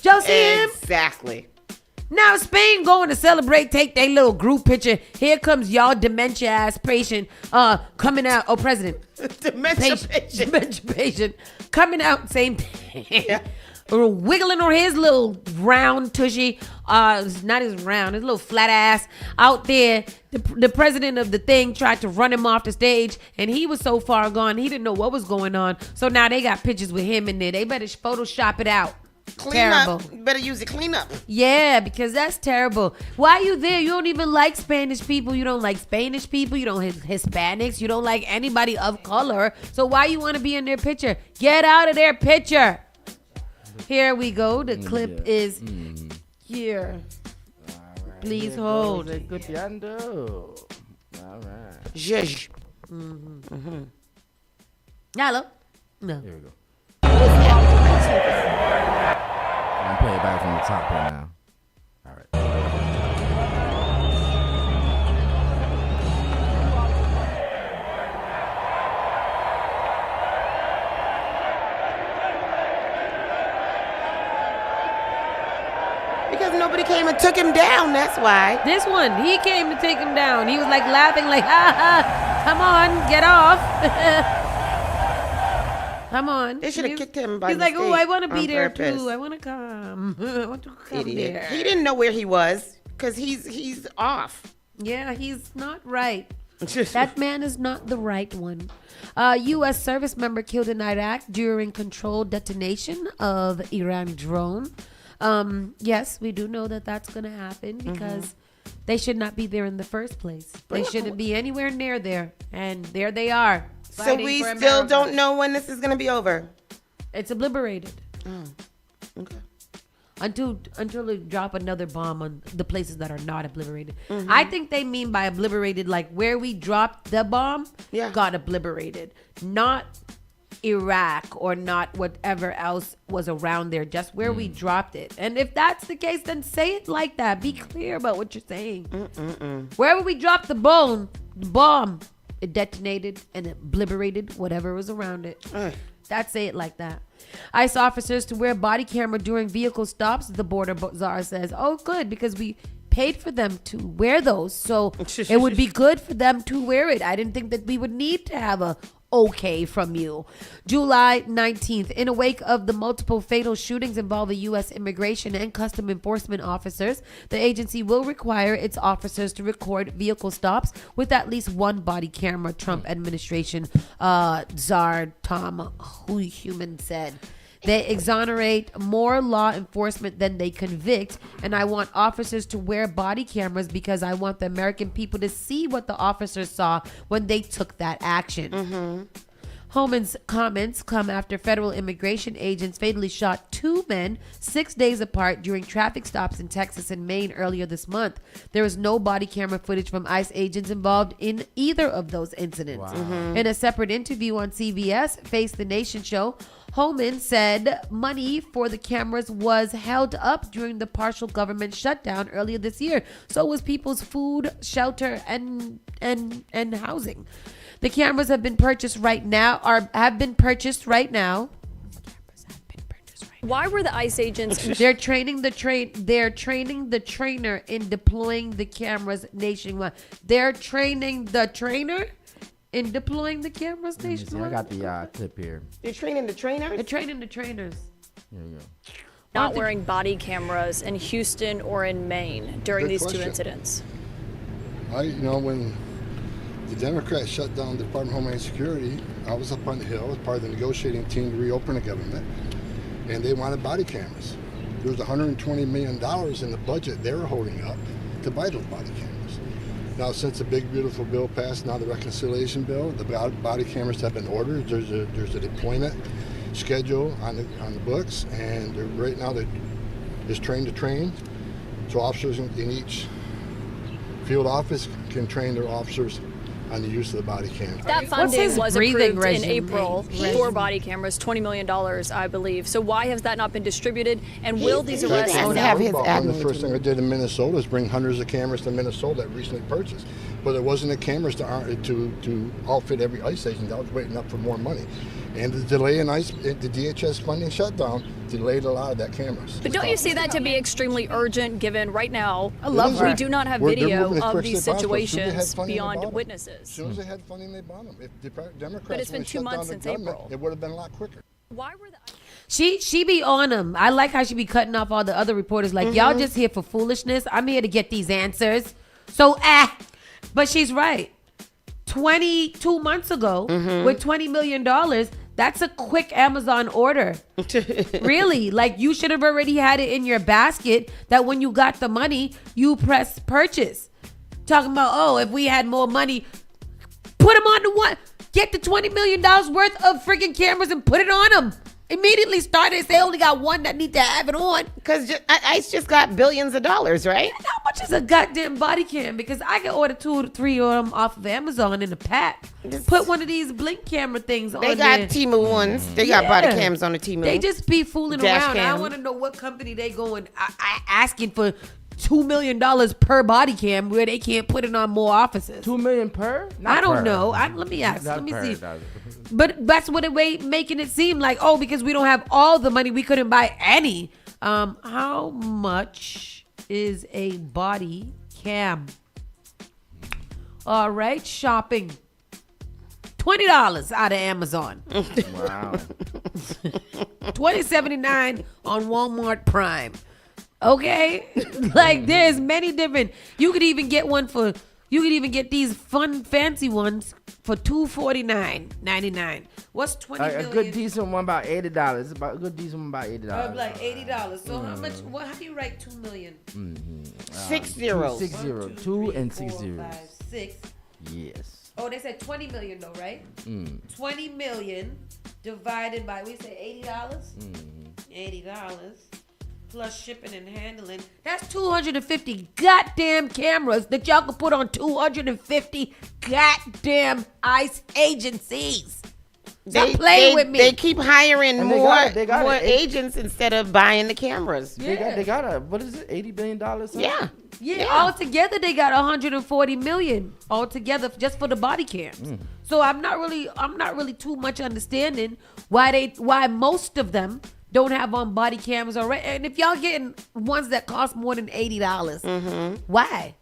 Y'all see him? Exactly. Now Spain going to celebrate, take their little group picture. Here comes y'all dementia ass patient coming out. Oh, president. Dementia patient. Dementia patient coming out, same thing. Yeah. Wiggling on his little round tushy, not his round, his little flat ass out there. The president of the thing tried to run him off the stage, and he was so far gone, he didn't know what was going on. So now they got pictures with him in there. They better Photoshop it out. Terrible. Better use it. Clean up. Yeah, because that's terrible. Why are you there? You don't even like Spanish people. You don't like Spanish people. You don't Hispanics. You don't like anybody of color. So why you want to be in their picture? Get out of their picture. Here we go. The clip is here. Right, please here hold. goes Escuchando. All right. Zhuzh. Hello? No. Here we go. I'm playing it back from the top right now. All right. Because nobody came and took him down, that's why. This one, he came to take him down. He was like laughing like, ha ha, come on, get off. Come on. They should have kicked him by He's like, mistake oh, I want to be on there purpose. too. I want to come. I want to come Idiot. there. He didn't know where he was because he's off. Yeah, he's not right. That man is not the right one. U.S. service member killed in Iraq during controlled detonation of Iran drone. Yes, we do know that that's going to happen because they should not be there in the first place. They shouldn't be anywhere near there. And there they are. So we still don't know when this is going to be over. It's obliterated. Oh, okay. Until they drop another bomb on the places that are not obliterated. I think they mean by obliterated, like where we dropped the bomb got obliterated. Not Iraq or not whatever else was around there, just where we dropped it. And if that's the case, then say it like that. Be clear about what you're saying. Wherever we dropped the bomb, it detonated and it obliterated whatever was around it. That's say it like that. ICE officers to wear body camera during vehicle stops, the border czar says. Oh, good, because we paid for them to wear those. So it would be good for them to wear it. I didn't think that we would need to have a okay from you. July 19th, in a wake of the multiple fatal shootings involving U.S. immigration and custom enforcement officers, the agency will require its officers to record vehicle stops with at least one body camera, Trump administration czar Tom Human said. They exonerate more law enforcement than they convict, and I want officers to wear body cameras because I want the American people to see what the officers saw when they took that action. Homan's comments come after federal immigration agents fatally shot two men 6 days apart during traffic stops in Texas and Maine earlier this month. There was no body camera footage from ICE agents involved in either of those incidents. In a separate interview on CBS, Face the Nation show, Holman said money for the cameras was held up during the partial government shutdown earlier this year. So was people's food, shelter, and housing. The cameras have been purchased right now. Why were the ICE agents? They're training the trainer in deploying the cameras nationwide. They're training the trainer in deploying the cameras nationwide. I got the clip here. They're training the trainers? They're training the trainers. Here you go. Not wearing body cameras in Houston or in Maine during Good these two question. incidents. When the Democrats shut down the Department of Homeland Security, I was up on the Hill as part of the negotiating team to reopen the government, and they wanted body cameras. There was $120 million in the budget they were holding up to buy those body cameras. Now, since the big, beautiful bill passed, now the reconciliation bill, the body cameras have been ordered. There's a deployment schedule on the books, and right now it's train to train. So officers in each field office can train their officers on the use of the body cam. That funding was approved in April for body cameras, $20 million, I believe. So why has that not been distributed? And will these arrests One of the first thing I did in Minnesota is bring hundreds of cameras to Minnesota that recently purchased. But there wasn't the cameras to outfit every ICE agent. I was waiting up for more money. And the delay in the DHS funding shutdown delayed a lot of that cameras. But don't you see that to be extremely urgent, given right now we do not have They're video moving as of quick as these they possibly. As soon as they had situations funding, they beyond bought 'em. witnesses? As soon as they had funding, they bought them. If the Democrats But it's been would've 2 shut months down the since government, April. it would have been a lot quicker. Why were the She be on them. I like how she be cutting off all the other reporters. Like, y'all just here for foolishness. I'm here to get these answers. So, but she's right. 22 months ago, with $20 million, that's a quick Amazon order. Really? Like, you should have already had it in your basket that when you got the money, you press purchase. Talking about, if we had more money, put them on the one. Get the $20 million worth of freaking cameras and put it on them. Immediately started. They only got one that need to have it on. Because ICE just got billions of dollars, right? How much is a goddamn body cam? Because I can order 2 to 3 of them off of Amazon in a pack. Put one of these blink camera things on They got there. Temu ones. They got body cams on the Temu. They just be fooling Dash around. cam. I want to know what company they going asking for $2 million per body cam where they can't put it on more offices. $2 million per? I don't know. Let me ask. Let me see. But that's what it making it seem like. Because we don't have all the money, we couldn't buy any. How much is a body cam? All right, shopping. $20 out of Amazon. Wow. $20.79 on Walmart Prime. Okay, like there's many different. You could even get these fun fancy ones for $249.99. What's 20 million? A good decent one about $80. About a good decent one about $80. Like $80. So how much? How do you write 2 million? 6 zeros. 6 0. 2 and 6 zeros. 5, 6. Yes. Oh, they said 20 million though, right? 20 million divided by, we say $80. $80 plus shipping and handling. That's 250 goddamn cameras that y'all can put on 250 goddamn ICE agencies. Stop playing with me. They keep hiring And more they got it. agents instead of buying the cameras. They got a, what is it, $80 billion? Something? Yeah. Altogether they got 140 million altogether just for the body cams. So I'm not really too much understanding why most of them don't have on body cameras already. And if y'all getting ones that cost more than $80, why?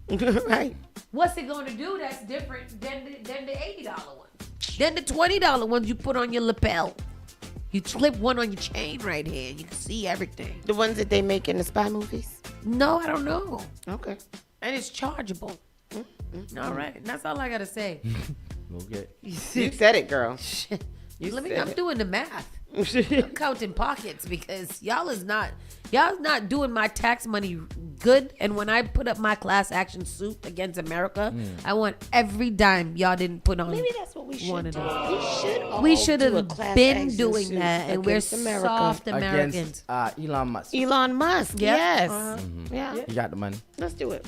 Right. What's it going to do that's different than the $80 ones? Then the $20 ones you put on your lapel. You slip one on your chain right here. You can see everything. The ones that they make in the spy movies? No, I don't know. Okay. And it's chargeable. All right. That's all I got to say. Okay. You said it, girl. I'm doing the math. I'm counting pockets because y'all is not doing my tax money good. And when I put up my class action suit against America, I want every dime y'all didn't put on. Maybe that's what we should do. We should have been doing that, and we're soft Americans. Against Elon Musk. Elon Musk, yes. Yeah. You got the money. Let's do it.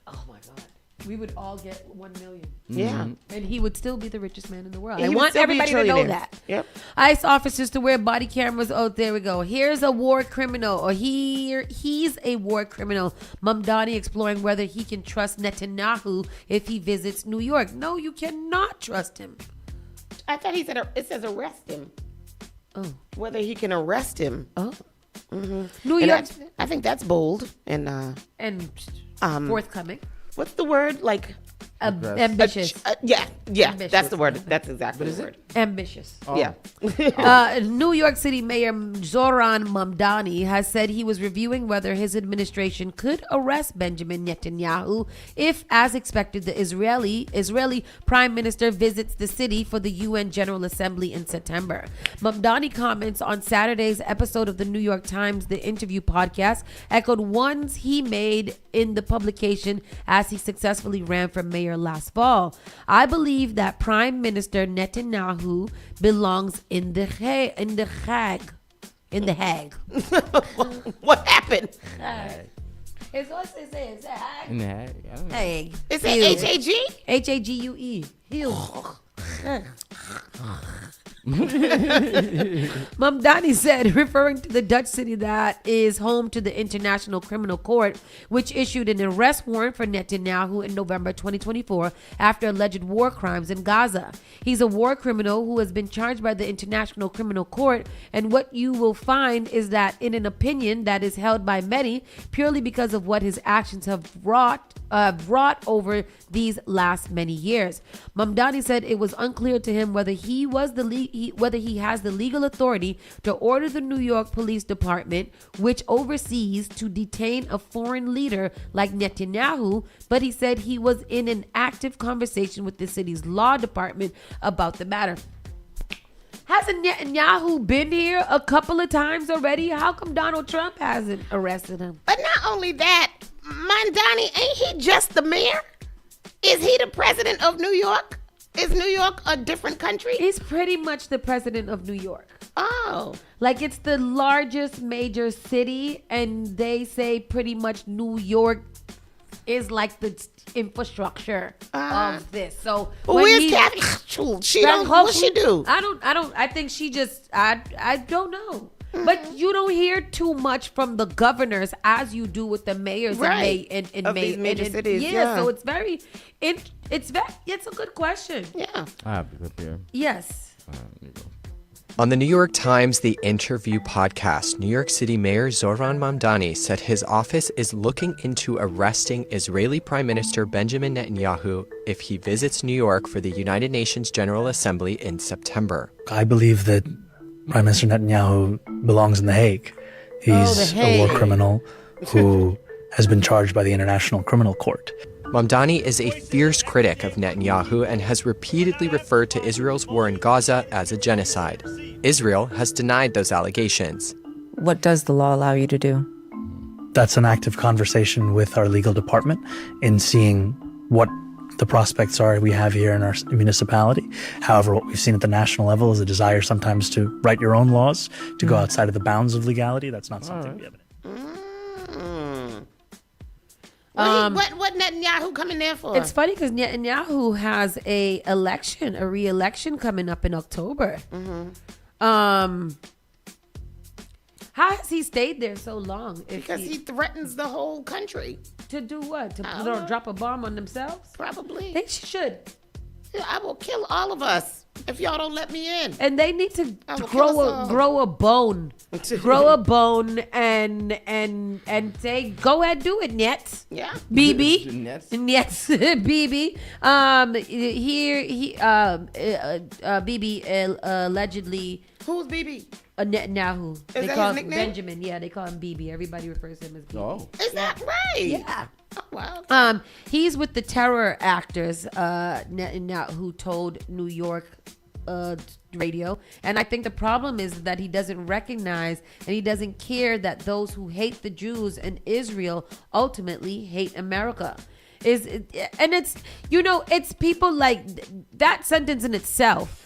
Oh my God. We would all get 1 million. Yeah. And he would still be the richest man in the world. And I he would want still be a everybody to know trillionaire. that. Yep. ICE officers to wear body cameras. Oh, there we go. Here's a war criminal. Or he's a war criminal. Mamdani exploring whether he can trust Netanyahu if he visits New York. No, you cannot trust him. I thought he said it says arrest him. whether he can arrest him. Oh. New York. I think that's bold and forthcoming. What's the word? Like ambitious. Yeah. Ambitious. That's the word. That's exactly the word. Ambitious. Oh. Yeah. New York City Mayor Zoran Mamdani has said he was reviewing whether his administration could arrest Benjamin Netanyahu if, as expected, the Israeli Prime Minister visits the city for the UN General Assembly in September. Mamdani comments on Saturday's episode of the New York Times The Interview podcast echoed ones he made in the publication as he successfully ran for mayor last fall. I believe that Prime Minister Netanyahu belongs in the Hague. What happened? It's what they say. It's Hague. In the Hague. I don't know. Hague. Is it H-A-G? H-A-G-U-E. Mamdani said, referring to the Dutch city that is home to the International Criminal Court, which issued an arrest warrant for Netanyahu in November 2024 after alleged war crimes in Gaza. He's a war criminal who has been charged by the International Criminal Court, and what you will find is that in an opinion that is held by many purely because of what his actions have wrought over these last many years. Mamdani said it was unclear to him whether he has the legal authority to order the New York Police Department, which oversees, to detain a foreign leader like Netanyahu, but he said he was in an active conversation with the city's law department about the matter. Hasn't Netanyahu been here a couple of times already? How come Donald Trump hasn't arrested him? But not only that, Mamdani, ain't he just the mayor? Is he the president of New York? Is New York a different country? He's pretty much the president of New York. Oh. Like, it's the largest major city, and they say pretty much New York is like the infrastructure of this. So where's Kathy? What she do? I think she just, I don't know. But you don't hear too much from the governors as you do with the mayors in these major cities. Yeah, so it's it's a good question. Yeah. I have to prepare. Yes. On the New York Times The Interview podcast, New York City Mayor Zoran Mamdani said his office is looking into arresting Israeli Prime Minister Benjamin Netanyahu if he visits New York for the United Nations General Assembly in September. I believe that Prime Minister Netanyahu belongs in The Hague. He's a war criminal who has been charged by the International Criminal Court. Mamdani is a fierce critic of Netanyahu and has repeatedly referred to Israel's war in Gaza as a genocide. Israel has denied those allegations. What does the law allow you to do? That's an active conversation with our legal department in seeing what the prospects are we have here in our municipality. However, what we've seen at the national level is a desire sometimes to write your own laws, to go outside of the bounds of legality. That's not something we have. What Netanyahu coming there for? It's funny because Netanyahu has a re-election coming up in October. How has he stayed there so long? Because he threatens the whole country. To do what? To drop a bomb on themselves? Probably. They should. Yeah, I will kill all of us if y'all don't let me in. And they need to grow a bone. Grow a bone and say, go ahead, do it, Nets. Yeah. BB. Nets, BB. BB allegedly. Who's BB? Netanyahu. Is that call his him Nickname? Benjamin. Yeah, they call him BB. Everybody refers to him as BB. Oh. Is that right? Yeah. Oh, wow. He's with the terror actors, who told New York radio. And I think the problem is that he doesn't recognize and he doesn't care that those who hate the Jews and Israel ultimately hate America. It's people like that sentence in itself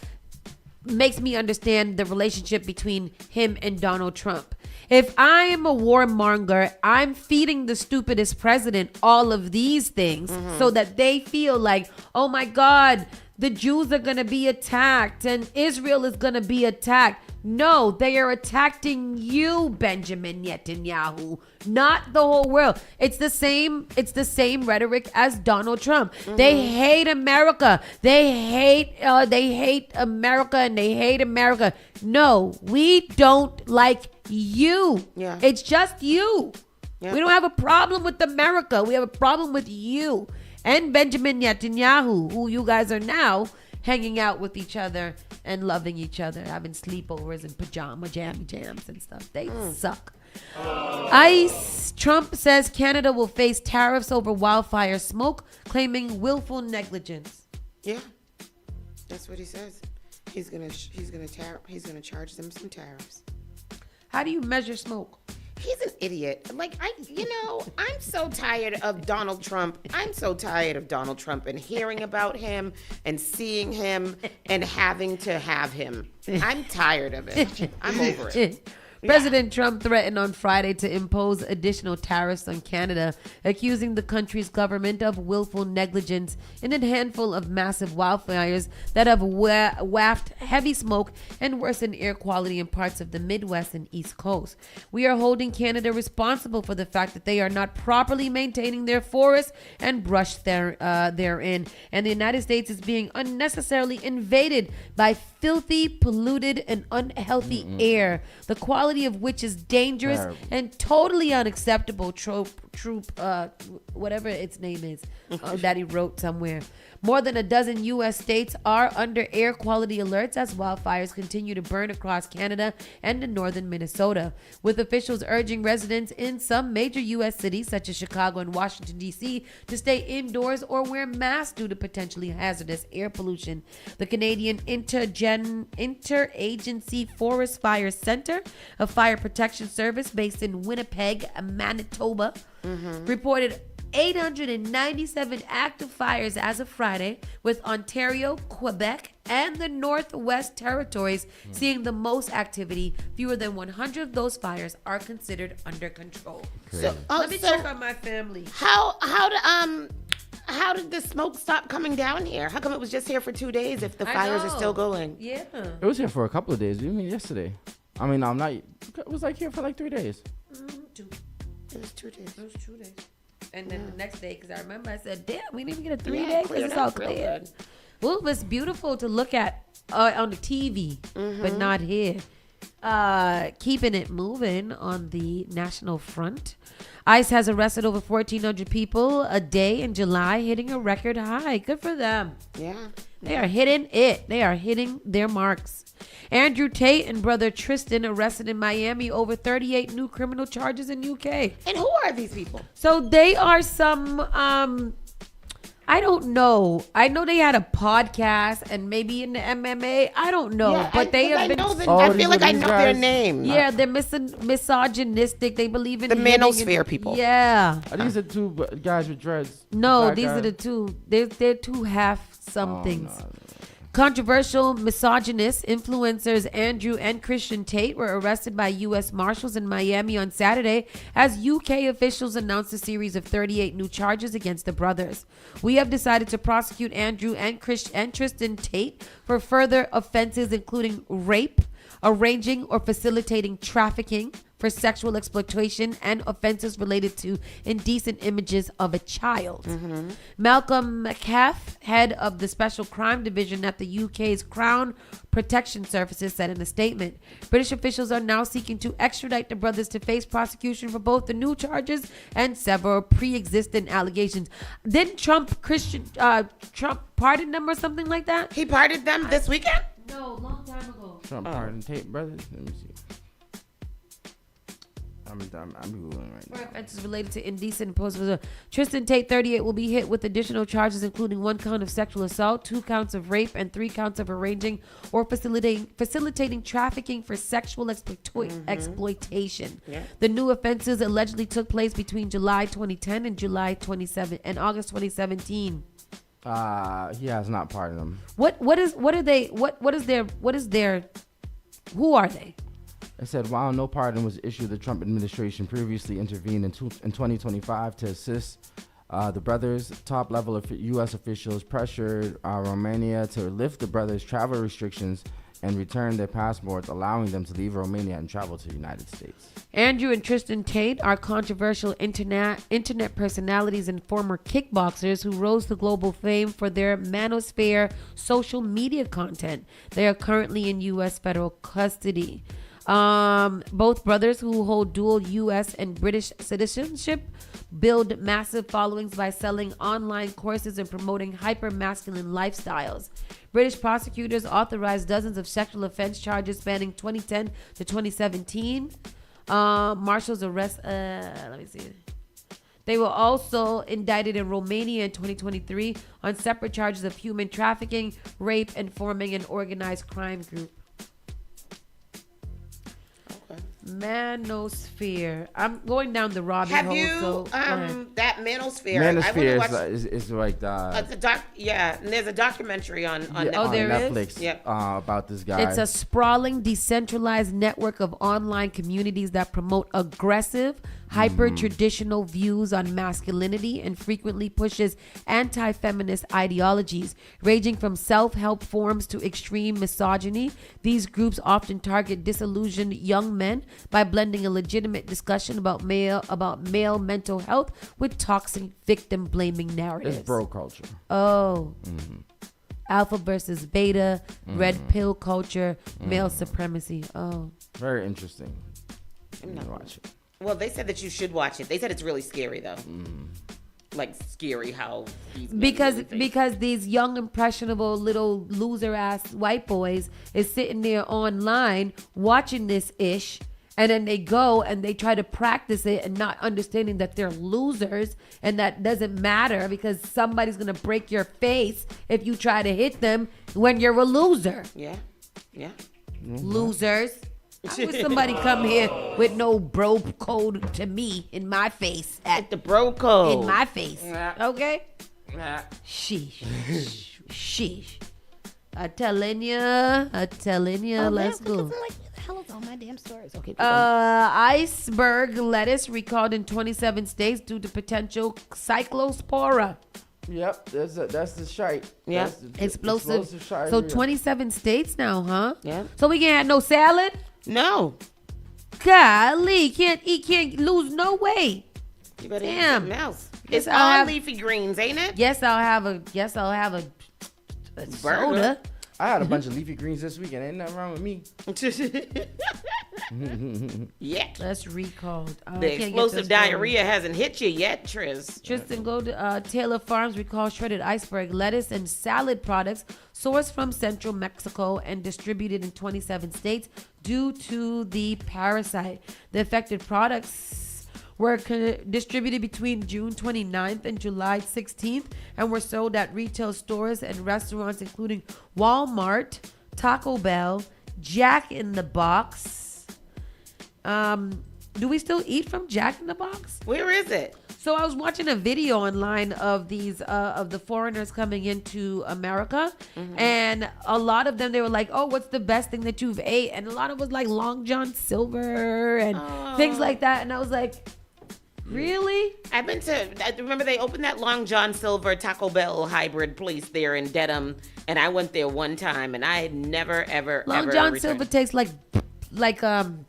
makes me understand the relationship between him and Donald Trump. If I am a warmonger, I'm feeding the stupidest president all of these things so that they feel like, oh my God, the Jews are going to be attacked and Israel is going to be attacked. No, they are attacking you, Benjamin Netanyahu, not the whole world. It's the same rhetoric as Donald Trump. They hate America. They hate America and they hate America. No, we don't like you. Yeah. It's just you. Yeah. We don't have a problem with America. We have a problem with you and Benjamin Netanyahu, who you guys are now hanging out with each other and loving each other, having sleepovers and pajama jams and stuff. They suck. Trump says Canada will face tariffs over wildfire smoke, claiming willful negligence. Yeah, that's what he says. He's gonna charge them some tariffs. How do you measure smoke? He's an idiot. I'm so tired of Donald Trump. I'm so tired of Donald Trump and hearing about him and seeing him and having to have him. I'm tired of it. I'm over it. President Trump threatened on Friday to impose additional tariffs on Canada, accusing the country's government of willful negligence in a handful of massive wildfires that have wafted heavy smoke and worsened air quality in parts of the Midwest and East Coast. We are holding Canada responsible for the fact that they are not properly maintaining their forests and brush therein, and the United States is being unnecessarily invaded by filthy, polluted, and unhealthy air, the quality of which is dangerous and totally unacceptable. Whatever its name is, that he wrote somewhere. More than a dozen U.S. states are under air quality alerts as wildfires continue to burn across Canada and in northern Minnesota, with officials urging residents in some major U.S. cities such as Chicago and Washington, D.C. to stay indoors or wear masks due to potentially hazardous air pollution. The Canadian Interagency Forest Fire Center, a fire protection service based in Winnipeg, Manitoba, reported 897 active fires as of Friday, with Ontario, Quebec, and the Northwest Territories seeing the most activity. Fewer than 100 of those fires are considered under control. Let me check on my family. How did the smoke stop coming down here? How come it was just here for 2 days if the fires are still going? Yeah. It was here for a couple of days. You mean yesterday? I mean, I'm not. It was like here for like 3 days. It was 2 days. It was 2 days. And then the next day, because I remember I said, damn, we didn't even get a 3 day because it's all clear. Well, it was beautiful to look at on the TV, but not here. Keeping it moving on the national front. ICE has arrested over 1,400 people a day in July, hitting a record high. Good for them. Yeah. They are hitting it. They are hitting their marks. Andrew Tate and brother Tristan arrested in Miami over 38 new criminal charges in UK. And who are these people? So they are some, I don't know. I know they had a podcast and maybe in the MMA. I don't know. Yeah, but they have been. I feel like I know their name. Yeah, they're misogynistic. They believe in the manosphere people. Yeah. Are these the two guys with dreads? No, these are the two. They're two half somethings. No. Controversial misogynist influencers Andrew and Christian Tate were arrested by U.S. Marshals in Miami on Saturday as UK officials announced a series of 38 new charges against the brothers. We have decided to prosecute Andrew and Tristan Tate for further offenses including rape, arranging or facilitating trafficking for sexual exploitation, and offenses related to indecent images of a child. Malcolm McCaff, head of the Special Crime Division at the UK's Crown Protection Services, said in a statement, British officials are now seeking to extradite the brothers to face prosecution for both the new charges and several pre-existing allegations. Didn't Trump pardon them or something like that? He pardoned them this weekend? No, a long time ago. Trump pardoned Tate brothers? Let me see. I'm Googling right now. For offenses related to indecent imposing. Tristan Tate, 38, will be hit with additional charges, including 1 count of sexual assault, 2 counts of rape, and 3 counts of arranging or facilitating trafficking for sexual exploitation. Yeah. The new offenses allegedly took place between July 2010 and August 2017. He has not pardoned them. Who are they? It said, while no pardon was issued, the Trump administration previously intervened in 2025 to assist The brothers, top level of U.S. officials pressured Romania to lift the brothers' travel restrictions and return their passports, allowing them to leave Romania and travel to the United States. Andrew and Tristan Tate are controversial internet personalities and former kickboxers who rose to global fame for their manosphere social media content. They are currently in U.S. federal custody. Both brothers, who hold dual U.S. and British citizenship, build massive followings by selling online courses and promoting hyper-masculine lifestyles. British prosecutors authorized dozens of sexual offense charges spanning 2010 to 2017. Marshall's arrest, let me see. They were also indicted in Romania in 2023 on separate charges of human trafficking, rape, and forming an organized crime group. Manosphere. I'm going down the rabbit hole. Have you that Manosphere? Manosphere is like the and there's a documentary on Netflix. Oh, there Netflix. is? Yep. About this guy. It's a sprawling, decentralized network of online communities that promote aggressive, hyper-traditional views on masculinity and frequently pushes anti-feminist ideologies, ranging from self-help forms to extreme misogyny. These groups often target disillusioned young men by blending a legitimate discussion about male mental health with toxic victim-blaming narratives. It's bro culture. Oh. Mm-hmm. Alpha versus beta, red pill culture, male supremacy. Oh. Very interesting. I'm not watch it. Well, they said that you should watch it. They said it's really scary, though. Like, scary how these men really think. Because these young, impressionable, little loser-ass white boys is sitting there online watching this ish, and then they go and they try to practice it and not understanding that they're losers, and that doesn't matter because somebody's going to break your face if you try to hit them when you're a loser. Yeah. Losers. I wish somebody come here with no bro code to me in my face. At the bro code. In my face. Okay? Yeah. Sheesh. I telling ya, let's go. What the hell is all my damn stories? Okay. Iceberg lettuce recalled in 27 states due to potential cyclospora. Yep, that's the shite. Yeah, explosive shite. So 27 states now, huh? Yeah. So we can't have no salad? No. Golly, can't lose no weight. You better eat Damn. something else. It's all leafy greens, ain't it? Yes, I'll have a soda. I had a bunch of leafy greens this weekend. Ain't nothing wrong with me. Yeah. That's recalled. The explosive diarrhea hasn't hit you yet, Triz. Tristan, go to Taylor Farms recalls shredded iceberg lettuce and salad products sourced from central Mexico and distributed in 27 states due to the parasite. The affected products were distributed between June 29th and July 16th and were sold at retail stores and restaurants including Walmart, Taco Bell, Jack in the Box. Do we still eat from Jack in the Box? Where is it? So I was watching a video online of these of the foreigners coming into America, and a lot of them, they were like, "Oh, what's the best thing that you've ate?" And a lot of it was like Long John Silver and things like that. And I was like, really? I remember they opened that Long John Silver Taco Bell hybrid place there in Dedham, and I went there one time, and I had never, ever, Long ever John returned. Silver tastes like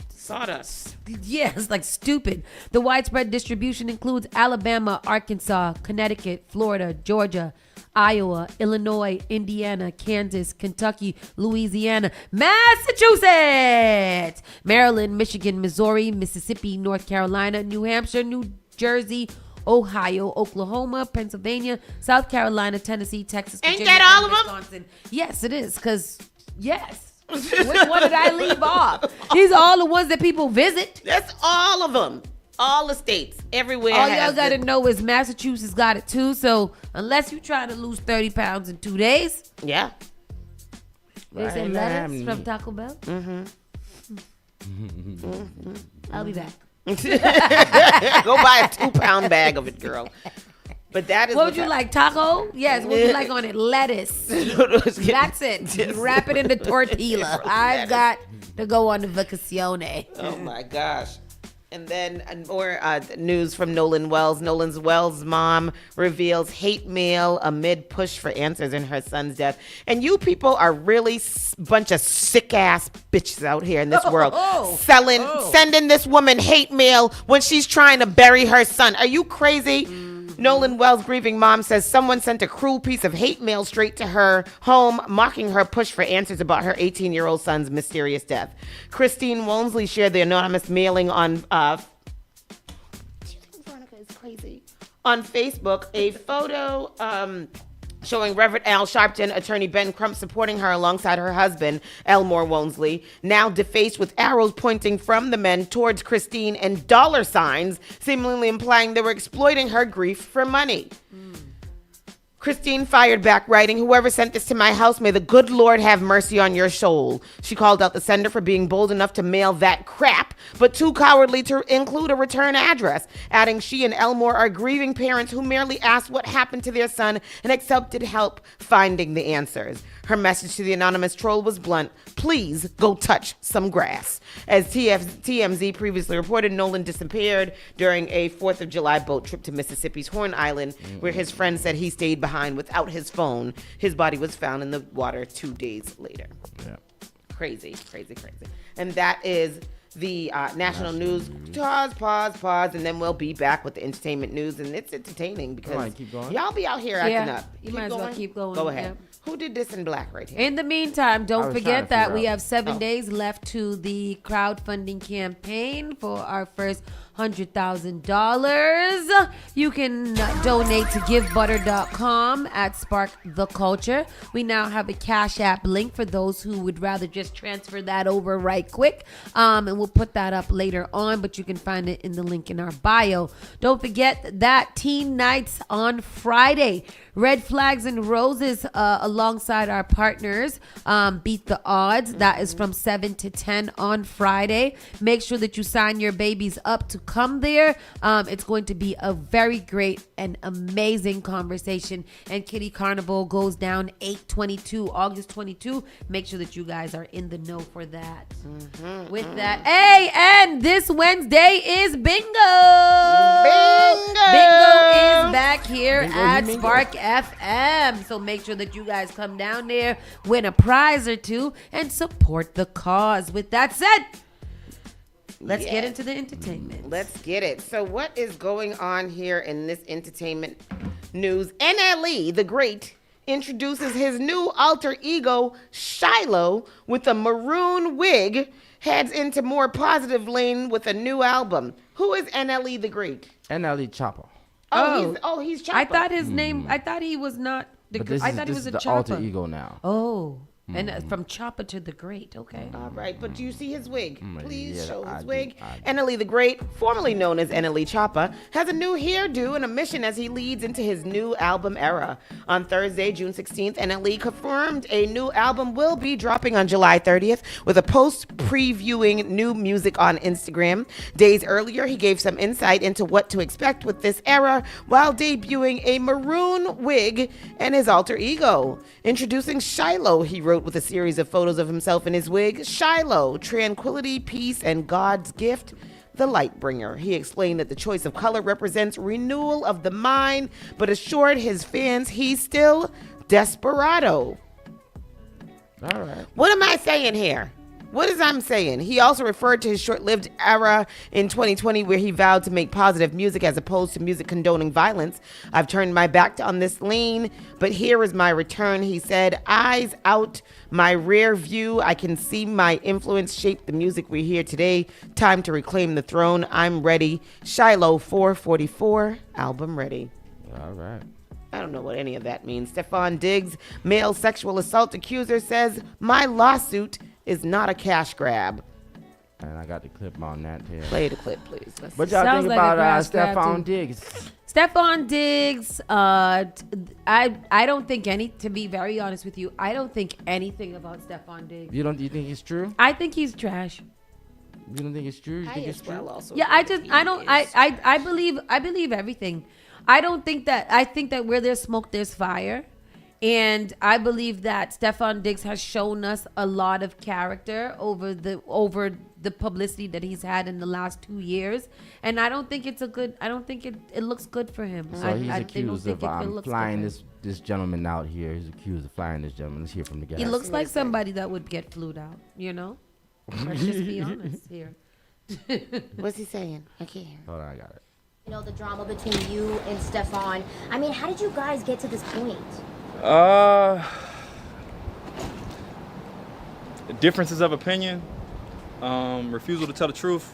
sawdust. Yeah, it's like stupid. The widespread distribution includes Alabama, Arkansas, Connecticut, Florida, Georgia, Iowa, Illinois, Indiana, Kansas, Kentucky, Louisiana, Massachusetts, Maryland, Michigan, Missouri, Mississippi, North Carolina, New Hampshire, New Jersey, Ohio, Oklahoma, Pennsylvania, South Carolina, Tennessee, Texas, Virginia, Ain't that all and of them? Wisconsin. Yes, it is, because, yes. Which one did I leave off? These are all the ones that people visit. That's all of them. All the states, everywhere. All y'all got to know is Massachusetts got it too. So unless you try to lose 30 pounds in 2 days. Yeah. They say lettuce from Taco Bell. I'll be back. Go buy a 2-pound bag of it, girl. But that is what would you like, taco? Yes. What would you like on it? Lettuce. That's it. You wrap it in the tortilla. I've got to go on the vacacione. Oh my gosh. And then more news from Nolan Wells. Nolan Wells' mom reveals hate mail amid push for answers in her son's death. And you people are really bunch of sick ass bitches out here in this world, sending this woman hate mail when she's trying to bury her son. Are you crazy? Nolan Wells' grieving mom says someone sent a cruel piece of hate mail straight to her home, mocking her push for answers about her 18-year-old son's mysterious death. Christine Walmsley shared the anonymous mailing on Veronica is crazy. On Facebook, a photo showing Reverend Al Sharpton, attorney Ben Crump, supporting her alongside her husband, Elmore Walmsley, now defaced with arrows pointing from the men towards Christine and dollar signs, seemingly implying they were exploiting her grief for money. Christine fired back, writing, "Whoever sent this to my house, may the good Lord have mercy on your soul." She called out the sender for being bold enough to mail that crap, but too cowardly to include a return address, adding she and Elmore are grieving parents who merely asked what happened to their son and accepted help finding the answers. Her message to the anonymous troll was blunt: "Please go touch some grass." As TMZ previously reported, Nolan disappeared during a 4th of July boat trip to Mississippi's Horn Island, where his friend said he stayed behind without his phone. His body was found in the water 2 days later. Yeah. Crazy. And that is the national news. Pause, and then we'll be back with the entertainment news. And it's entertaining because keep going. y'all be out here acting up. You might as well keep going. Go ahead. Yeah. Who did this in black right here? In the meantime, don't forget that we have 7 Oh. days left to the crowdfunding campaign for our first $100,000. You can donate to givebutter.com at Spark the Culture. We now have a Cash App link for those who would rather just transfer that over right quick. And we'll put that up later on, but you can find it in the link in our bio. Don't forget that Teen Nights on Friday. Red Flags and Roses alongside our partners, Beat the Odds. That is from 7 to 10 on Friday. Make sure that you sign your babies up to come there. It's going to be a very great and amazing conversation. And Kitty Carnival goes down August 22. Make sure that you guys are in the know for that. With that, hey, and this Wednesday is bingo. Bingo is back here at Spark FM. So make sure that you guys come down there, win a prize or two, and support the cause. With that said, let's get into the entertainment. Let's get it. So what is going on here in this entertainment news? NLE, the Great, introduces his new alter ego, Shiloh, with a maroon wig, heads into more positive lane with a new album. Who is NLE the Great? NLE Chopper. He's Chopper. I thought his name, I thought he was not the But this I is- thought he this was is a the Chopper. alter ego now. Oh. And from Chopper to the Great, okay. All right, but do you see his wig? Please yeah, show I his do, wig. I do. NLE the Great, formerly known as NLE Choppa, has a new hairdo and a mission as he leads into his new album era. On Thursday, June 16th, NLE confirmed a new album will be dropping on July 30th with a post previewing new music on Instagram. Days earlier, he gave some insight into what to expect with this era while debuting a maroon wig and his alter ego. Introducing Shiloh, he wrote with a series of photos of himself in his wig. Shiloh, tranquility, peace, and God's gift, the light bringer. He explained that the choice of color represents renewal of the mind, but assured his fans he's still desperado. All right. What am I saying here? What is I'm saying? He also referred to his short-lived era in 2020 where he vowed to make positive music as opposed to music condoning violence. I've turned my back on this lane, but here is my return. He said, eyes out my rear view. I can see my influence shape the music we hear today. Time to reclaim the throne. I'm ready. Shiloh 444, album ready. All right. I don't know what any of that means. Stephon Diggs, male sexual assault accuser, says, my lawsuit is not a cash grab. And I got the clip on that too. Play the clip, please. What y'all Sounds think like a about grass grab, Stephon too. Diggs? Stephon Diggs, I don't think to be very honest with you, I don't think anything about Stephon Diggs. You think it's true? I think he's trash. You don't think it's true? You think it's true? Yeah, I believe everything. I think that where there's smoke, there's fire. And I believe that Stefan Diggs has shown us a lot of character over the publicity that he's had in the last 2 years. And I don't think it looks good for him. So he's accused of flying this gentleman out here. He's accused of flying this gentleman. Let's hear from the guy. He looks like somebody that would get flued out, Let's just be honest here. What's he saying? I can't hear. Hold on, I got it. The drama between you and Stefan. I mean, how did you guys get to this point? Differences of opinion, refusal to tell the truth,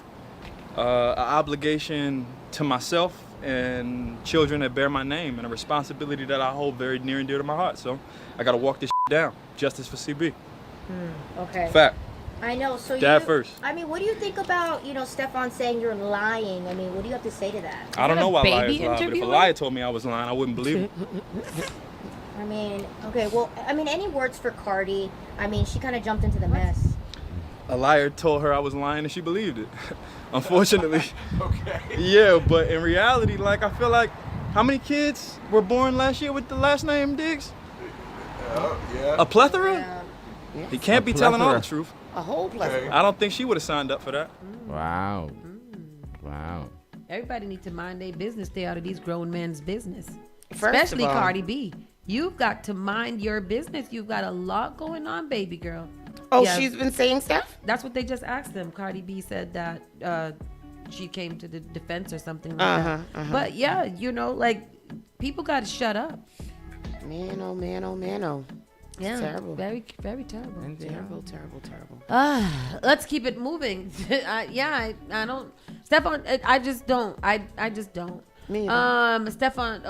an obligation to myself and children that bear my name, and a responsibility that I hold very near and dear to my heart. So I gotta walk this down. Justice for CB. Okay. Fact. I know. So Dad first. I mean, what do you think about Stefan saying you're lying? I mean, what do you have to say to that? I don't know why liars lie, but if a liar told me I was lying, I wouldn't believe it. I mean, okay, well, any words for Cardi? I mean, she kind of jumped into the mess. A liar told her I was lying and she believed it. Unfortunately. Okay. Yeah, but in reality, I feel like, how many kids were born last year with the last name Diggs? Yeah. A plethora? Yeah. He can't be telling all the truth. A whole plethora. I don't think she would have signed up for that. Wow. Wow. Everybody needs to mind their business. Stay out of these grown men's business. Especially Cardi B. You've got to mind your business. You've got a lot going on, baby girl. Oh, yeah. She's been saying stuff? That's what they just asked them. Cardi B said that she came to the defense or something like that. But yeah, people got to shut up. Man, oh, man, oh, man, oh. Yeah, terrible. Very, very terrible. Terrible. Let's keep it moving. I don't. Stefan, I just don't. I just don't. Stefan,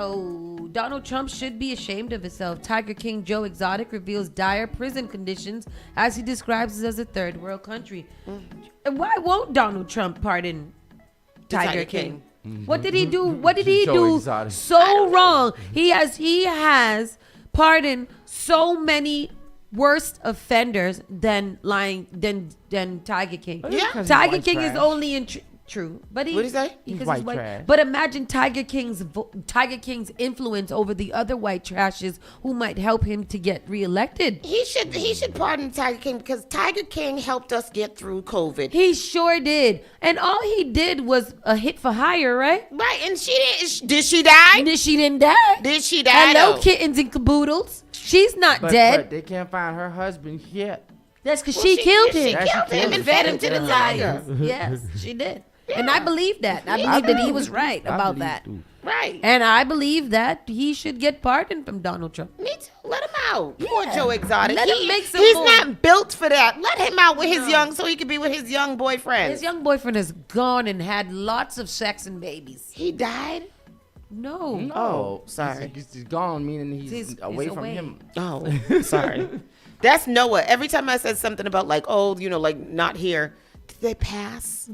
Donald Trump should be ashamed of himself. Tiger King Joe Exotic reveals dire prison conditions as he describes it as a third world country. And why won't Donald Trump pardon Tiger King? What did he do? What did he do so wrong? He has pardoned so many worse offenders than Tiger King. Yeah. Tiger King is only in true, but what did he say? He's white trash. But imagine Tiger King's influence over the other white trashes who might help him to get reelected. He should pardon Tiger King because Tiger King helped us get through COVID. He sure did, and all he did was a hit for hire, right? Right, and she didn't. Did she die? She didn't die. Did she die? Hello, kittens and caboodles. She's not dead. But they can't find her husband yet. That's because she killed him. She killed him and fed him to the tiger. Yes, she did. Yeah. And I believe that. I believe that he was right about that. Right. And I believe that he should get pardoned from Donald Trump. Me too. Let him out. Yeah. Poor Joe Exotic. Let him make some He's more. Not built for that. Let him out with his young, so he can be with his young boyfriend. His young boyfriend is gone and had lots of sex and babies. He died? No. Oh, sorry. He's gone, meaning he's away from him. Oh, sorry. That's Noah. Every time I said something about not here. Did they pass?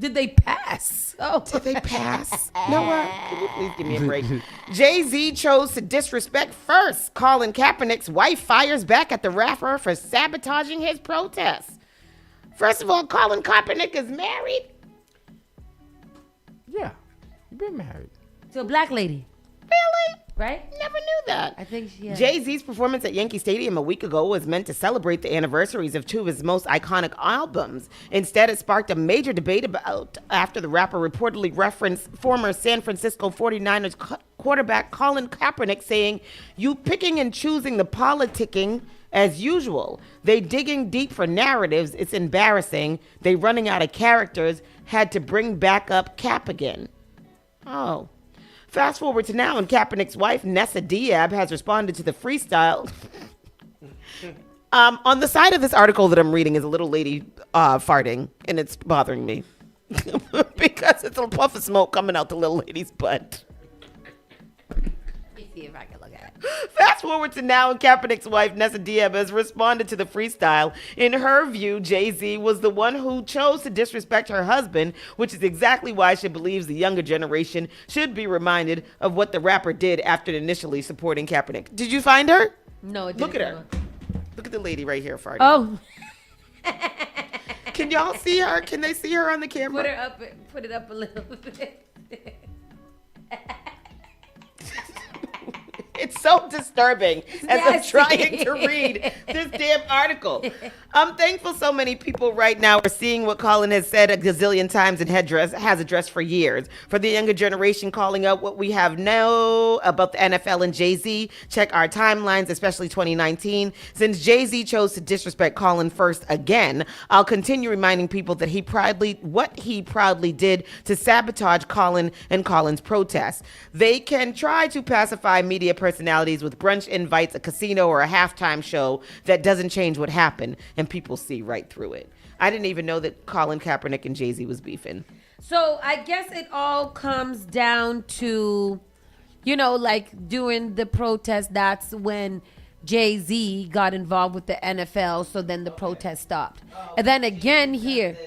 Oh. Did they pass? Noah, can you please give me a break? Jay-Z chose to disrespect first. Colin Kaepernick's wife fires back at the rapper for sabotaging his protest. First of all, Colin Kaepernick is married. Yeah, you've been married. To a black lady. Really? Right? Never knew that. I think she. Jay-Z's performance at Yankee Stadium a week ago was meant to celebrate the anniversaries of two of his most iconic albums. Instead, it sparked a major debate after the rapper reportedly referenced former San Francisco 49ers quarterback Colin Kaepernick, saying, "You picking and choosing the politicking as usual. They digging deep for narratives. It's embarrassing. They running out of characters. Had to bring back up Cap again." Oh. Fast forward to now, and Kaepernick's wife, Nessa Diab, has responded to the freestyle. On the side of this article that I'm reading is a little lady farting, and it's bothering me because it's a puff of smoke coming out the little lady's butt. Let me see if I can look at it. Fast forward to now, and Kaepernick's wife, Nessa Diab, has responded to the freestyle. In her view, Jay-Z was the one who chose to disrespect her husband, which is exactly why she believes the younger generation should be reminded of what the rapper did after initially supporting Kaepernick. Did you find her? No, it didn't. Look at her. Look at the lady right here farting. Oh. Can y'all see her? Can they see her on the camera? Put it up a little bit. It's so so disturbing as I'm trying to read this damn article. I'm thankful so many people right now are seeing what Colin has said a gazillion times and has addressed for years. For the younger generation calling out what we have know about the NFL and Jay-Z, check our timelines, especially 2019. Since Jay-Z chose to disrespect Colin first again, I'll continue reminding people that what he proudly did to sabotage Colin and Colin's protests. They can try to pacify media personalities with brunch invites, a casino, or a halftime show. That doesn't change what happened, and people see right through it. I didn't even know that Colin Kaepernick and Jay-Z was beefing. So I guess it all comes down to, like during the protest, that's when Jay-Z got involved with the NFL, so then the protest stopped. And then again here,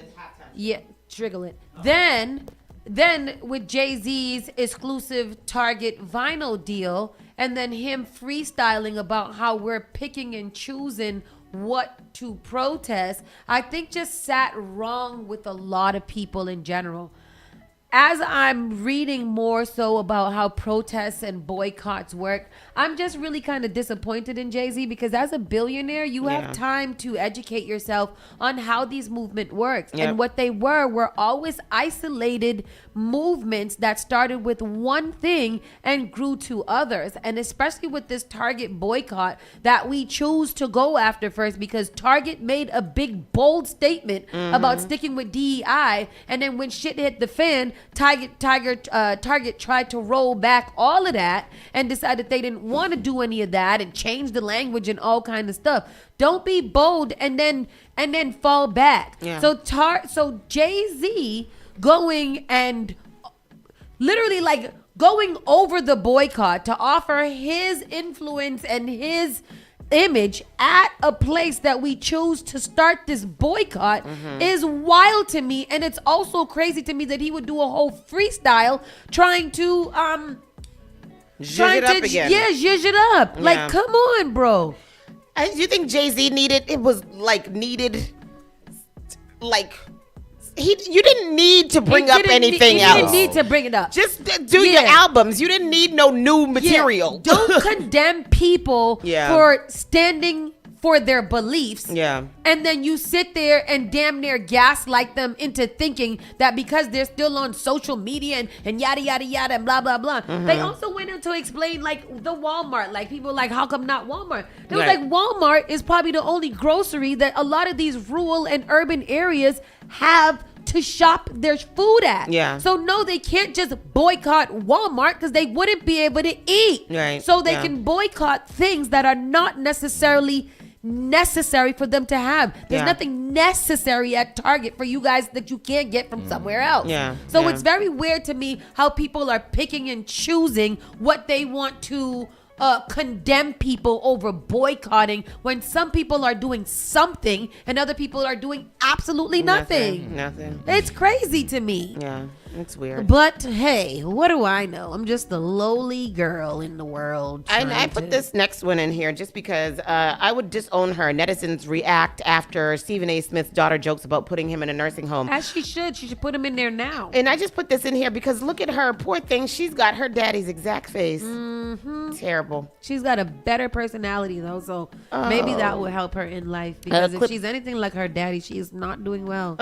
trigger it. Then with Jay-Z's exclusive Target vinyl deal, and then him freestyling about how we're picking and choosing what to protest, I think just sat wrong with a lot of people in general. As I'm reading more so about how protests and boycotts work, I'm just really kind of disappointed in Jay-Z, because as a billionaire, you have time to educate yourself on how these movement works. Yep. And what they were always isolated movements that started with one thing and grew to others. And especially with this Target boycott that we choose to go after first, because Target made a big, bold statement about sticking with DEI. And then when shit hit the fan, Target tried to roll back all of that and decided they didn't want to do any of that and change the language and all kind of stuff. Don't be bold and then fall back. Yeah. So Jay-Z going and literally like going over the boycott to offer his influence and his image at a place that we choose to start this boycott is wild to me. And it's also crazy to me that he would do a whole freestyle trying to zhuzh it up again. Zhuzh it up. Like, come on, bro. Do you think Jay-Z needed you didn't need to bring up anything else. You didn't need to bring it up. Just do your albums. You didn't need no new material. Don't condemn people for standing for their beliefs. Yeah. And then you sit there and damn near gaslight them into thinking that because they're still on social media and yada, yada, yada, and blah, blah, blah. They also went on to explain like the Walmart. Like people like, how come not Walmart? It was like Walmart is probably the only grocery that a lot of these rural and urban areas have to shop their food at. Yeah. So no, they can't just boycott Walmart because they wouldn't be able to eat. Right. So they can boycott things that are not necessarily necessary for them to have. There's nothing necessary at Target for you guys that you can't get from somewhere else. Yeah. So it's very weird to me how people are picking and choosing what they want to condemn people over boycotting when some people are doing something and other people are doing absolutely nothing. It's crazy to me. Yeah, it's weird. But hey, what do I know? I'm just a lowly girl in the world. I put this next one in here just because I would disown her. Netizens react after Stephen A. Smith's daughter jokes about putting him in a nursing home. As she should. She should put him in there now. And I just put this in here because look at her. Poor thing. She's got her daddy's exact face. Terrible. She's got a better personality though, so maybe that will help her in life, because if she's anything like her daddy, she is not doing well.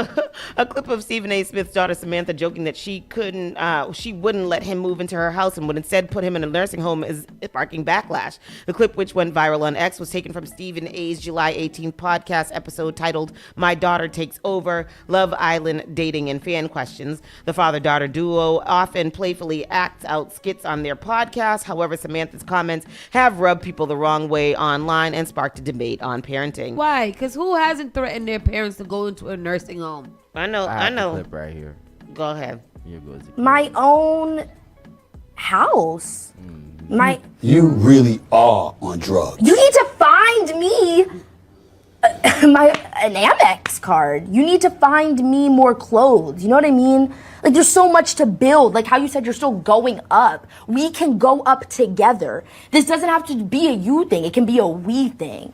A clip of Stephen A. Smith's daughter Samantha joking that she wouldn't let him move into her house and would instead put him in a nursing home is sparking backlash. The clip, which went viral on X, was taken from Stephen A.'s July 18th podcast episode titled "My Daughter Takes Over: Love Island Dating and Fan Questions." The father-daughter duo often playfully acts out skits on their podcast. However, Samantha's comments have rubbed people the wrong way online and sparked a debate on parenting. Why? Because who hasn't threatened their parents to go into a nursing home? I know. I have the clip right here. Go ahead. My own house. You really are on drugs. You need to find me an Amex card. You need to find me more clothes. You know what I mean? Like, there's so much to build. Like how you said, you're still going up. We can go up together. This doesn't have to be a you thing. It can be a we thing.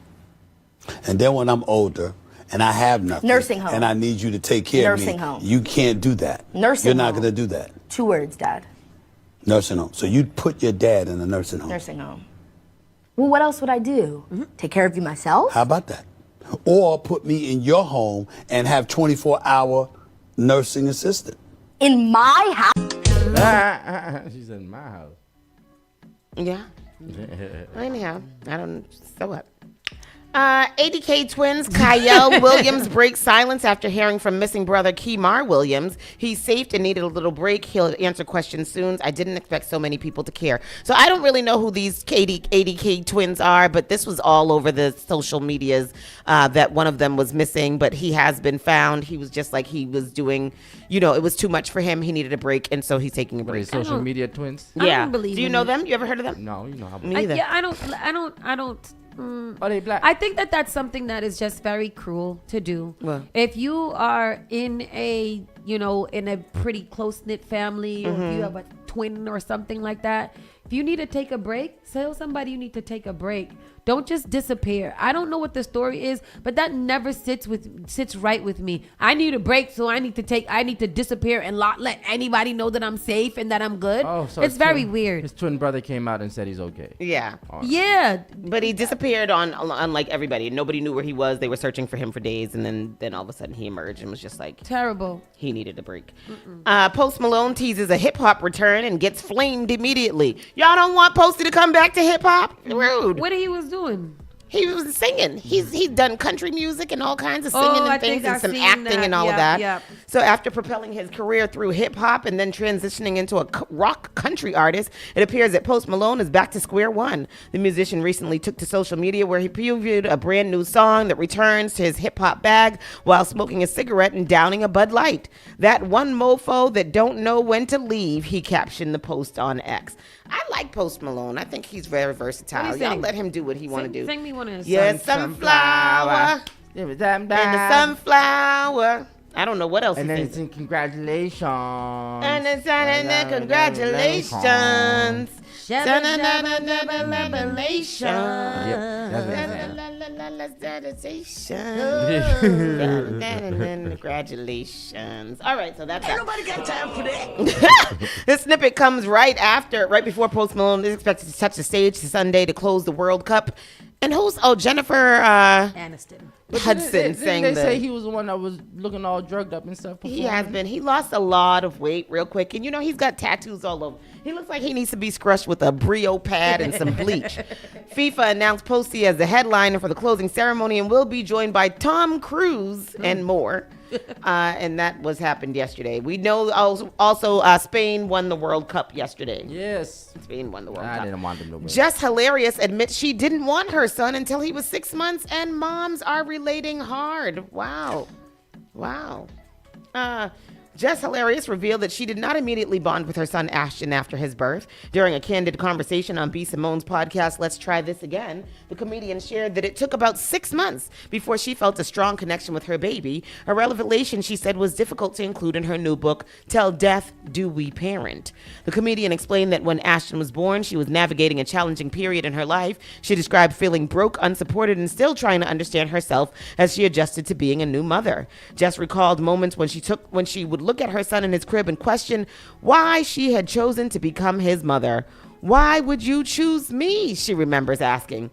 And then when I'm older and I have nothing, nursing home, and I need you to take care of me, nursing home, you can't do that. Nursing You're not home. going to do that. 2 words, Dad. Nursing home. So you put your dad in a nursing home. Nursing home. Well, what else would I do? Take care of you myself? How about that? Or put me in your home and have 24-hour nursing assistant. In my house? She's in my house. Yeah. Anyhow, I don't. So what? ADK twins Kyle Williams breaks silence after hearing from missing brother Kemar Williams. He's safe and needed a little break. He'll answer questions soon. I didn't expect so many people to care. So I don't really know who these ADK twins are, but this was all over the social medias that one of them was missing, but he has been found. He was just like he was doing, it was too much for him. He needed a break, and so he's taking a break. Social media twins? Yeah. I don't believe Do you know them? You ever heard of them? No, you know how. Me either. I don't. Are they black? I think that's something that is just very cruel to do. Well. If you are in a pretty close knit family, or if you have a twin or something like that, if you need to take a break, tell somebody you need to take a break. Don't just disappear. I don't know what the story is, but that never sits right with me. I need a break, so I need to disappear and not let anybody know that I'm safe and that I'm good. Oh, so it's very weird. His twin brother came out and said he's okay. Yeah. Yeah. But he disappeared on like everybody. Nobody knew where he was. They were searching for him for days, and then all of a sudden he emerged and was just like terrible. He needed a break. Post Malone teases a hip hop return and gets flamed immediately. Y'all don't want Posty to come back to hip hop? Rude. What he was doing? He was singing. He's done country music and all kinds of singing and things and some acting and all of that. Yep. So after propelling his career through hip hop and then transitioning into a rock country artist, it appears that Post Malone is back to square one. The musician recently took to social media where he previewed a brand new song that returns to his hip hop bag while smoking a cigarette and downing a Bud Light. That one mofo that don't know when to leave, he captioned the post on X. I like Post Malone. I think he's very versatile. Y'all let him do what he want to do. Sing me one of his Yeah, songs. sunflower. And the sunflower. I don't know what else. And he then sings. it's in congratulations. And it's congratulations. Congratulations. All right, so that's Ain't nobody got time for that. This snippet comes right before Post Malone is expected to touch the stage Sunday to close the World Cup. And Jennifer Aniston. Hudson sang They say he was the one that was looking all drugged up and stuff. He has been. He lost a lot of weight real quick. And, he's got tattoos all over. He looks like he needs to be scrushed with a Brio pad and some bleach. FIFA announced Posty as the headliner for the closing ceremony and will be joined by Tom Cruise and more. And that happened yesterday. We know also Spain won the World Cup yesterday. Yes. Spain won the World Cup. I didn't want them to win. Jess Hilarious admits she didn't want her son until he was 6 months, and moms are relating hard. Wow. Jess Hilarious revealed that she did not immediately bond with her son Ashton after his birth. During a candid conversation on B. Simone's podcast, Let's Try This Again, the comedian shared that it took about 6 months before she felt a strong connection with her baby, a revelation she said was difficult to include in her new book, Till Death Do We Parent. The comedian explained that when Ashton was born, she was navigating a challenging period in her life. She described feeling broke, unsupported, and still trying to understand herself as she adjusted to being a new mother. Jess recalled moments when she would look at her son in his crib and question why she had chosen to become his mother. Why would you choose me? She remembers asking.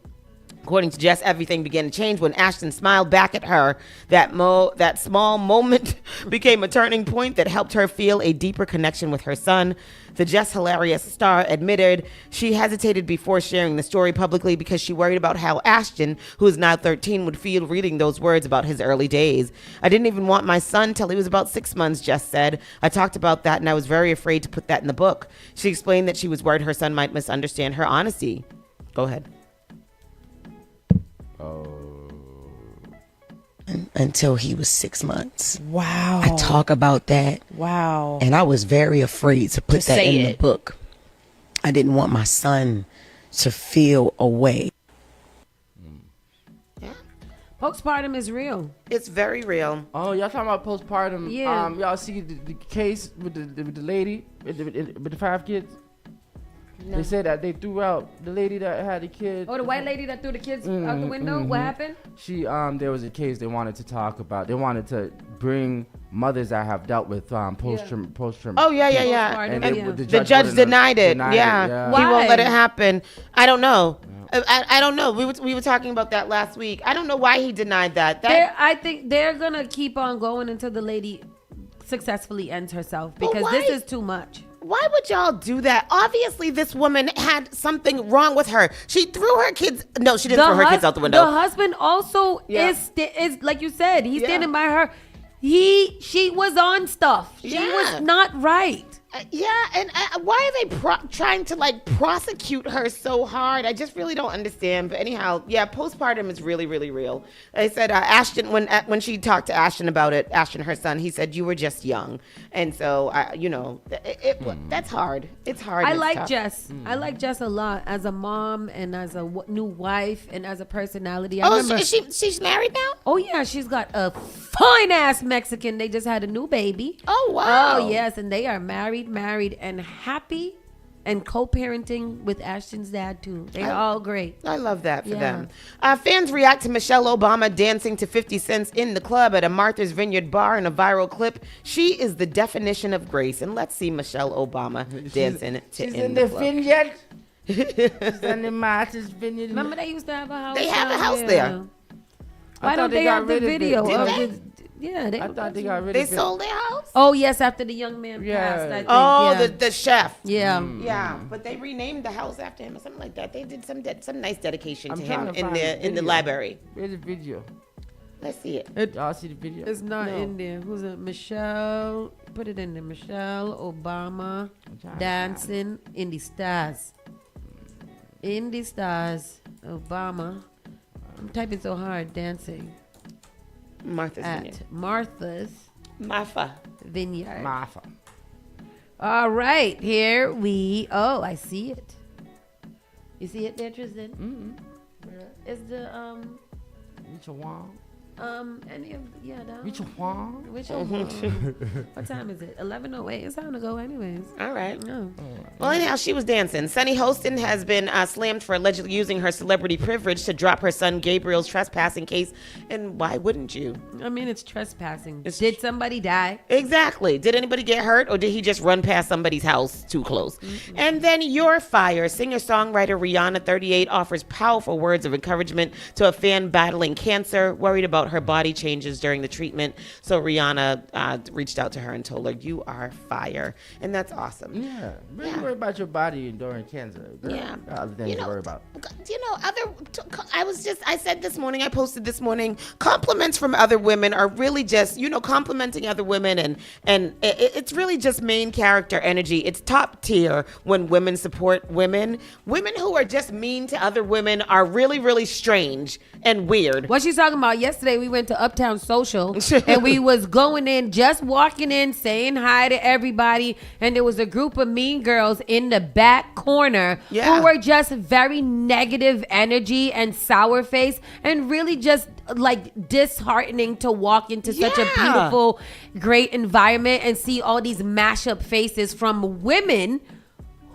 According to Jess, everything began to change when Ashton smiled back at her. That small moment became a turning point that helped her feel a deeper connection with her son. The Jess Hilarious star admitted she hesitated before sharing the story publicly because she worried about how Ashton, who is now 13, would feel reading those words about his early days. I didn't even want my son till he was about 6 months, Jess said. I talked about that and I was very afraid to put that in the book. She explained that she was worried her son might misunderstand her honesty. Go ahead. Until he was 6 months. Wow. I talk about that. Wow. And I was very afraid to put that in the book. I didn't want my son to feel away. Postpartum is real. It's very real. Oh, y'all talking about postpartum? Yeah. Y'all see the case with the lady with the 5 kids? No. They said that they threw out the lady that had the kids. Oh, the white lady that threw the kids out the window? What happened? There was a case they wanted to talk about. They wanted to bring mothers that have dealt with post-term. Oh, yeah. And the judge denied it. Yeah. Why? He won't let it happen. I don't know. I don't know. We were talking about that last week. I don't know why he denied that. I think they're gonna keep on going until the lady successfully ends herself because this is too much. Why would y'all do that? Obviously, this woman had something wrong with her. She threw her kids. No, she didn't throw her kids out the window. The husband also is like you said. He's standing by her. She was on stuff. She was not right. And why are they trying to like prosecute her so hard? I just really don't understand. But anyhow, postpartum is really, really real. I said Ashton when she talked to Ashton about it, Ashton, her son, he said you were just young, and so that's hard. It's hard. I like Jess. I like Jess a lot as a mom and as a new wife and as a personality. She's married now? Oh yeah, she's got a fine ass Mexican. They just had a new baby. Oh wow. Oh yes, and they are married and happy and co-parenting with Ashton's dad too. They're all great. I love that for them. Fans react to Michelle Obama dancing to 50 Cent in the club at a Martha's Vineyard bar in a viral clip. She is the definition of grace. And let's see Michelle Obama dancing she's in the vineyard. She's in the Martha's Vineyard. Remember they used to have a house. They have a house there. Why don't they have the video of it? Yeah, I thought they got rid of it. They sold their house? Oh, yes, after the young man passed, I think. Oh, the chef. Yeah. Yeah, but they renamed the house after him or something like that. They did some nice dedication to him in the library. Where's the video? Let's see it. Y'all see the video? It's not in there. Who's it? Michelle. Put it in there. Michelle Obama dancing in the stars. In the stars. Obama. I'm typing so hard. Dancing. Martha's Vineyard. Martha. All right, here we. Oh, I see it. You see it there, Tristan? Mm-hmm. Is the any of Which one? What time is it? 11:08. It's time to go, anyways. All right. No. Well, anyhow, she was dancing. Sunny Hostin has been slammed for allegedly using her celebrity privilege to drop her son Gabriel's trespassing case. And why wouldn't you? I mean, it's trespassing. Did somebody die? Exactly. Did anybody get hurt, or did he just run past somebody's house too close? Mm-hmm. And then You're Fire. Singer-songwriter Rihanna, 38, offers powerful words of encouragement to a fan battling cancer, worried about her body changes during the treatment. So Rihanna reached out to her and told her, "You are fire," and that's awesome. Yeah, really worry about your body during cancer. Girl. Yeah, other things to worry about. I said this morning, I posted this morning, compliments from other women are really just, complimenting other women, and it's really just main character energy. It's top tier when women support women. Women who are just mean to other women are really, really strange and weird. What she's talking about, yesterday we went to Uptown Social and we was going in, just walking in, saying hi to everybody, and there was a group of mean girls in the back corner who were just very negative energy and sour face and really just like disheartening to walk into such a beautiful, great environment and see all these mashup faces from women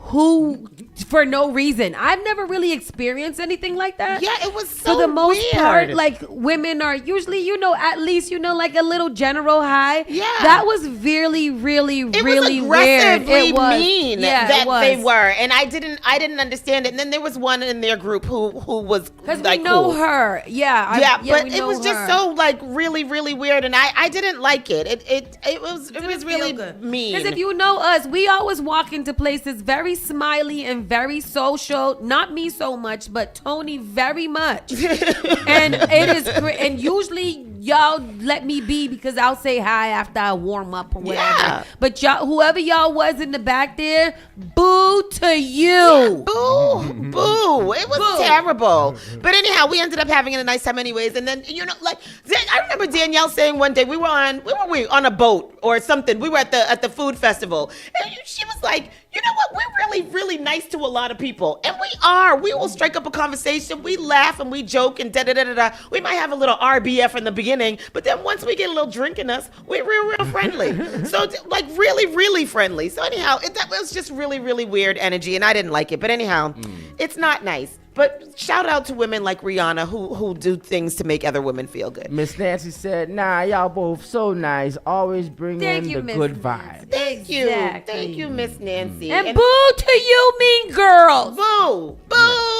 who, for no reason. I've never really experienced anything like that. Yeah, it was so for the most weird. part, like women are usually, at least, like a little general high. Yeah. That was really, really, really weird. It was mean that they were. And I didn't understand it. And then there was one in their group who was because like, we know cool. her. But it was just so like really, really weird. And I didn't like it. It was really mean. Because if you know us, we always walk into places very smiley and very social. Not me so much, but Tony very much. And it is and usually y'all let me be because I'll say hi after I warm up or whatever. Yeah. But y'all, whoever y'all was in the back there, boo to you. Yeah, boo. It was terrible. But anyhow, we ended up having a nice time anyways. And then, I remember Danielle saying one day we were on a boat or something. We were at the food festival. And she was like, you know what? We're really, really nice to a lot of people. And we are. We will strike up a conversation. We laugh and we joke and da-da-da-da-da. We might have a little RBF in the beginning, but then once we get a little drink in us, we're real friendly. So, like, really, really friendly. So, anyhow, that was just really, really weird energy, and I didn't like it. But anyhow, it's not nice. But shout out to women like Rihanna who do things to make other women feel good. Miss Nancy said, "Nah, y'all both so nice. Always bring in the good vibe." Thank you, Miss Nancy. And boo to you, mean girls. Boo.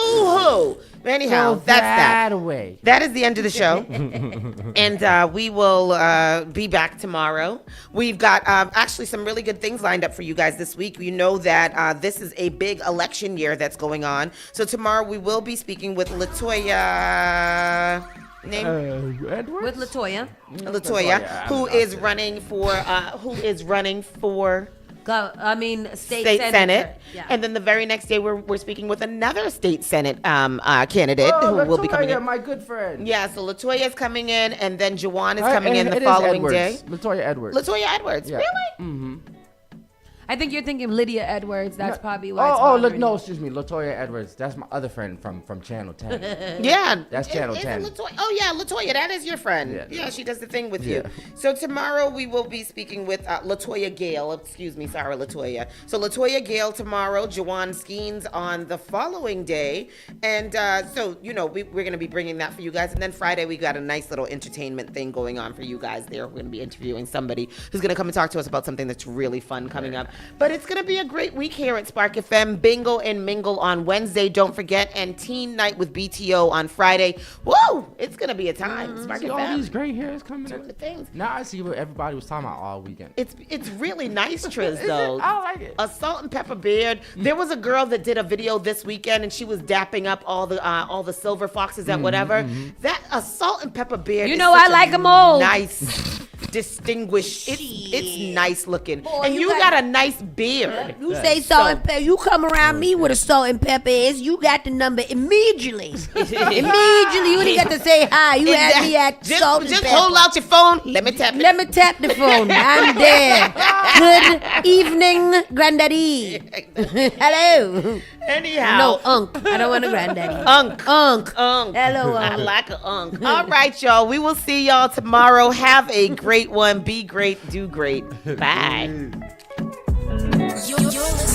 Boo-hoo. Anyhow, Throw that's that that. away. That is the end of the show. And we will be back tomorrow. We've got actually some really good things lined up for you guys this week. You know that this is a big election year that's going on. So tomorrow we will be speaking with Latoya. Edwards? With Latoya. Latoya, who is running for state senate. Yeah. And then the very next day we're speaking with another state senate candidate who will be coming in. My good friend. Yeah, so Latoya is coming in, and then Juwan is coming in the following day. Latoya Edwards. Latoya Edwards, Yeah. really? Mm-hmm. I think you're thinking Lydia Edwards. That's probably why. Excuse me, Latoya Edwards. That's my other friend from Channel 10. Yeah, That's Channel 10. Latoya, that is your friend. Yeah, she does the thing with you. So tomorrow we will be speaking with Latoya Gale. Excuse me, sorry, Latoya. So Latoya Gale tomorrow, Juwan Skeens on the following day, and so we're going to be bringing that for you guys. And then Friday we got a nice little entertainment thing going on for you guys. There, we're going to be interviewing somebody who's going to come and talk to us about something that's really fun coming up. But it's going to be a great week here at Spark FM. Bingo and Mingle on Wednesday, don't forget, and Teen Night with BTO on Friday. Woo! It's going to be a time. Spark FM. All these gray hairs coming Doing in. the things. Now I see what everybody was talking about all weekend. It's really nice, Triz, though. I like it. A salt and pepper beard. There was a girl that did a video this weekend, and she was dapping up all the silver foxes at whatever. That a salt and pepper beard. I like them all. Nice. Distinguished. It's nice looking. Boy, and you got a nice beard. You say salt and pepper. You come around me with a salt and pepper is, you got the number immediately. Immediately. You didn't get to say hi. You had me at salt and Just pepper. hold out your phone. Let me tap it. Let me tap the phone. I'm there. Good evening, Granddaddy. Hello. Anyhow. No, Unc. I don't want a Granddaddy. Unc. Hello, I Unc. like an Unc. All right, y'all. We will see y'all tomorrow. Have a great one. Be great. Do great. Bye. You're listening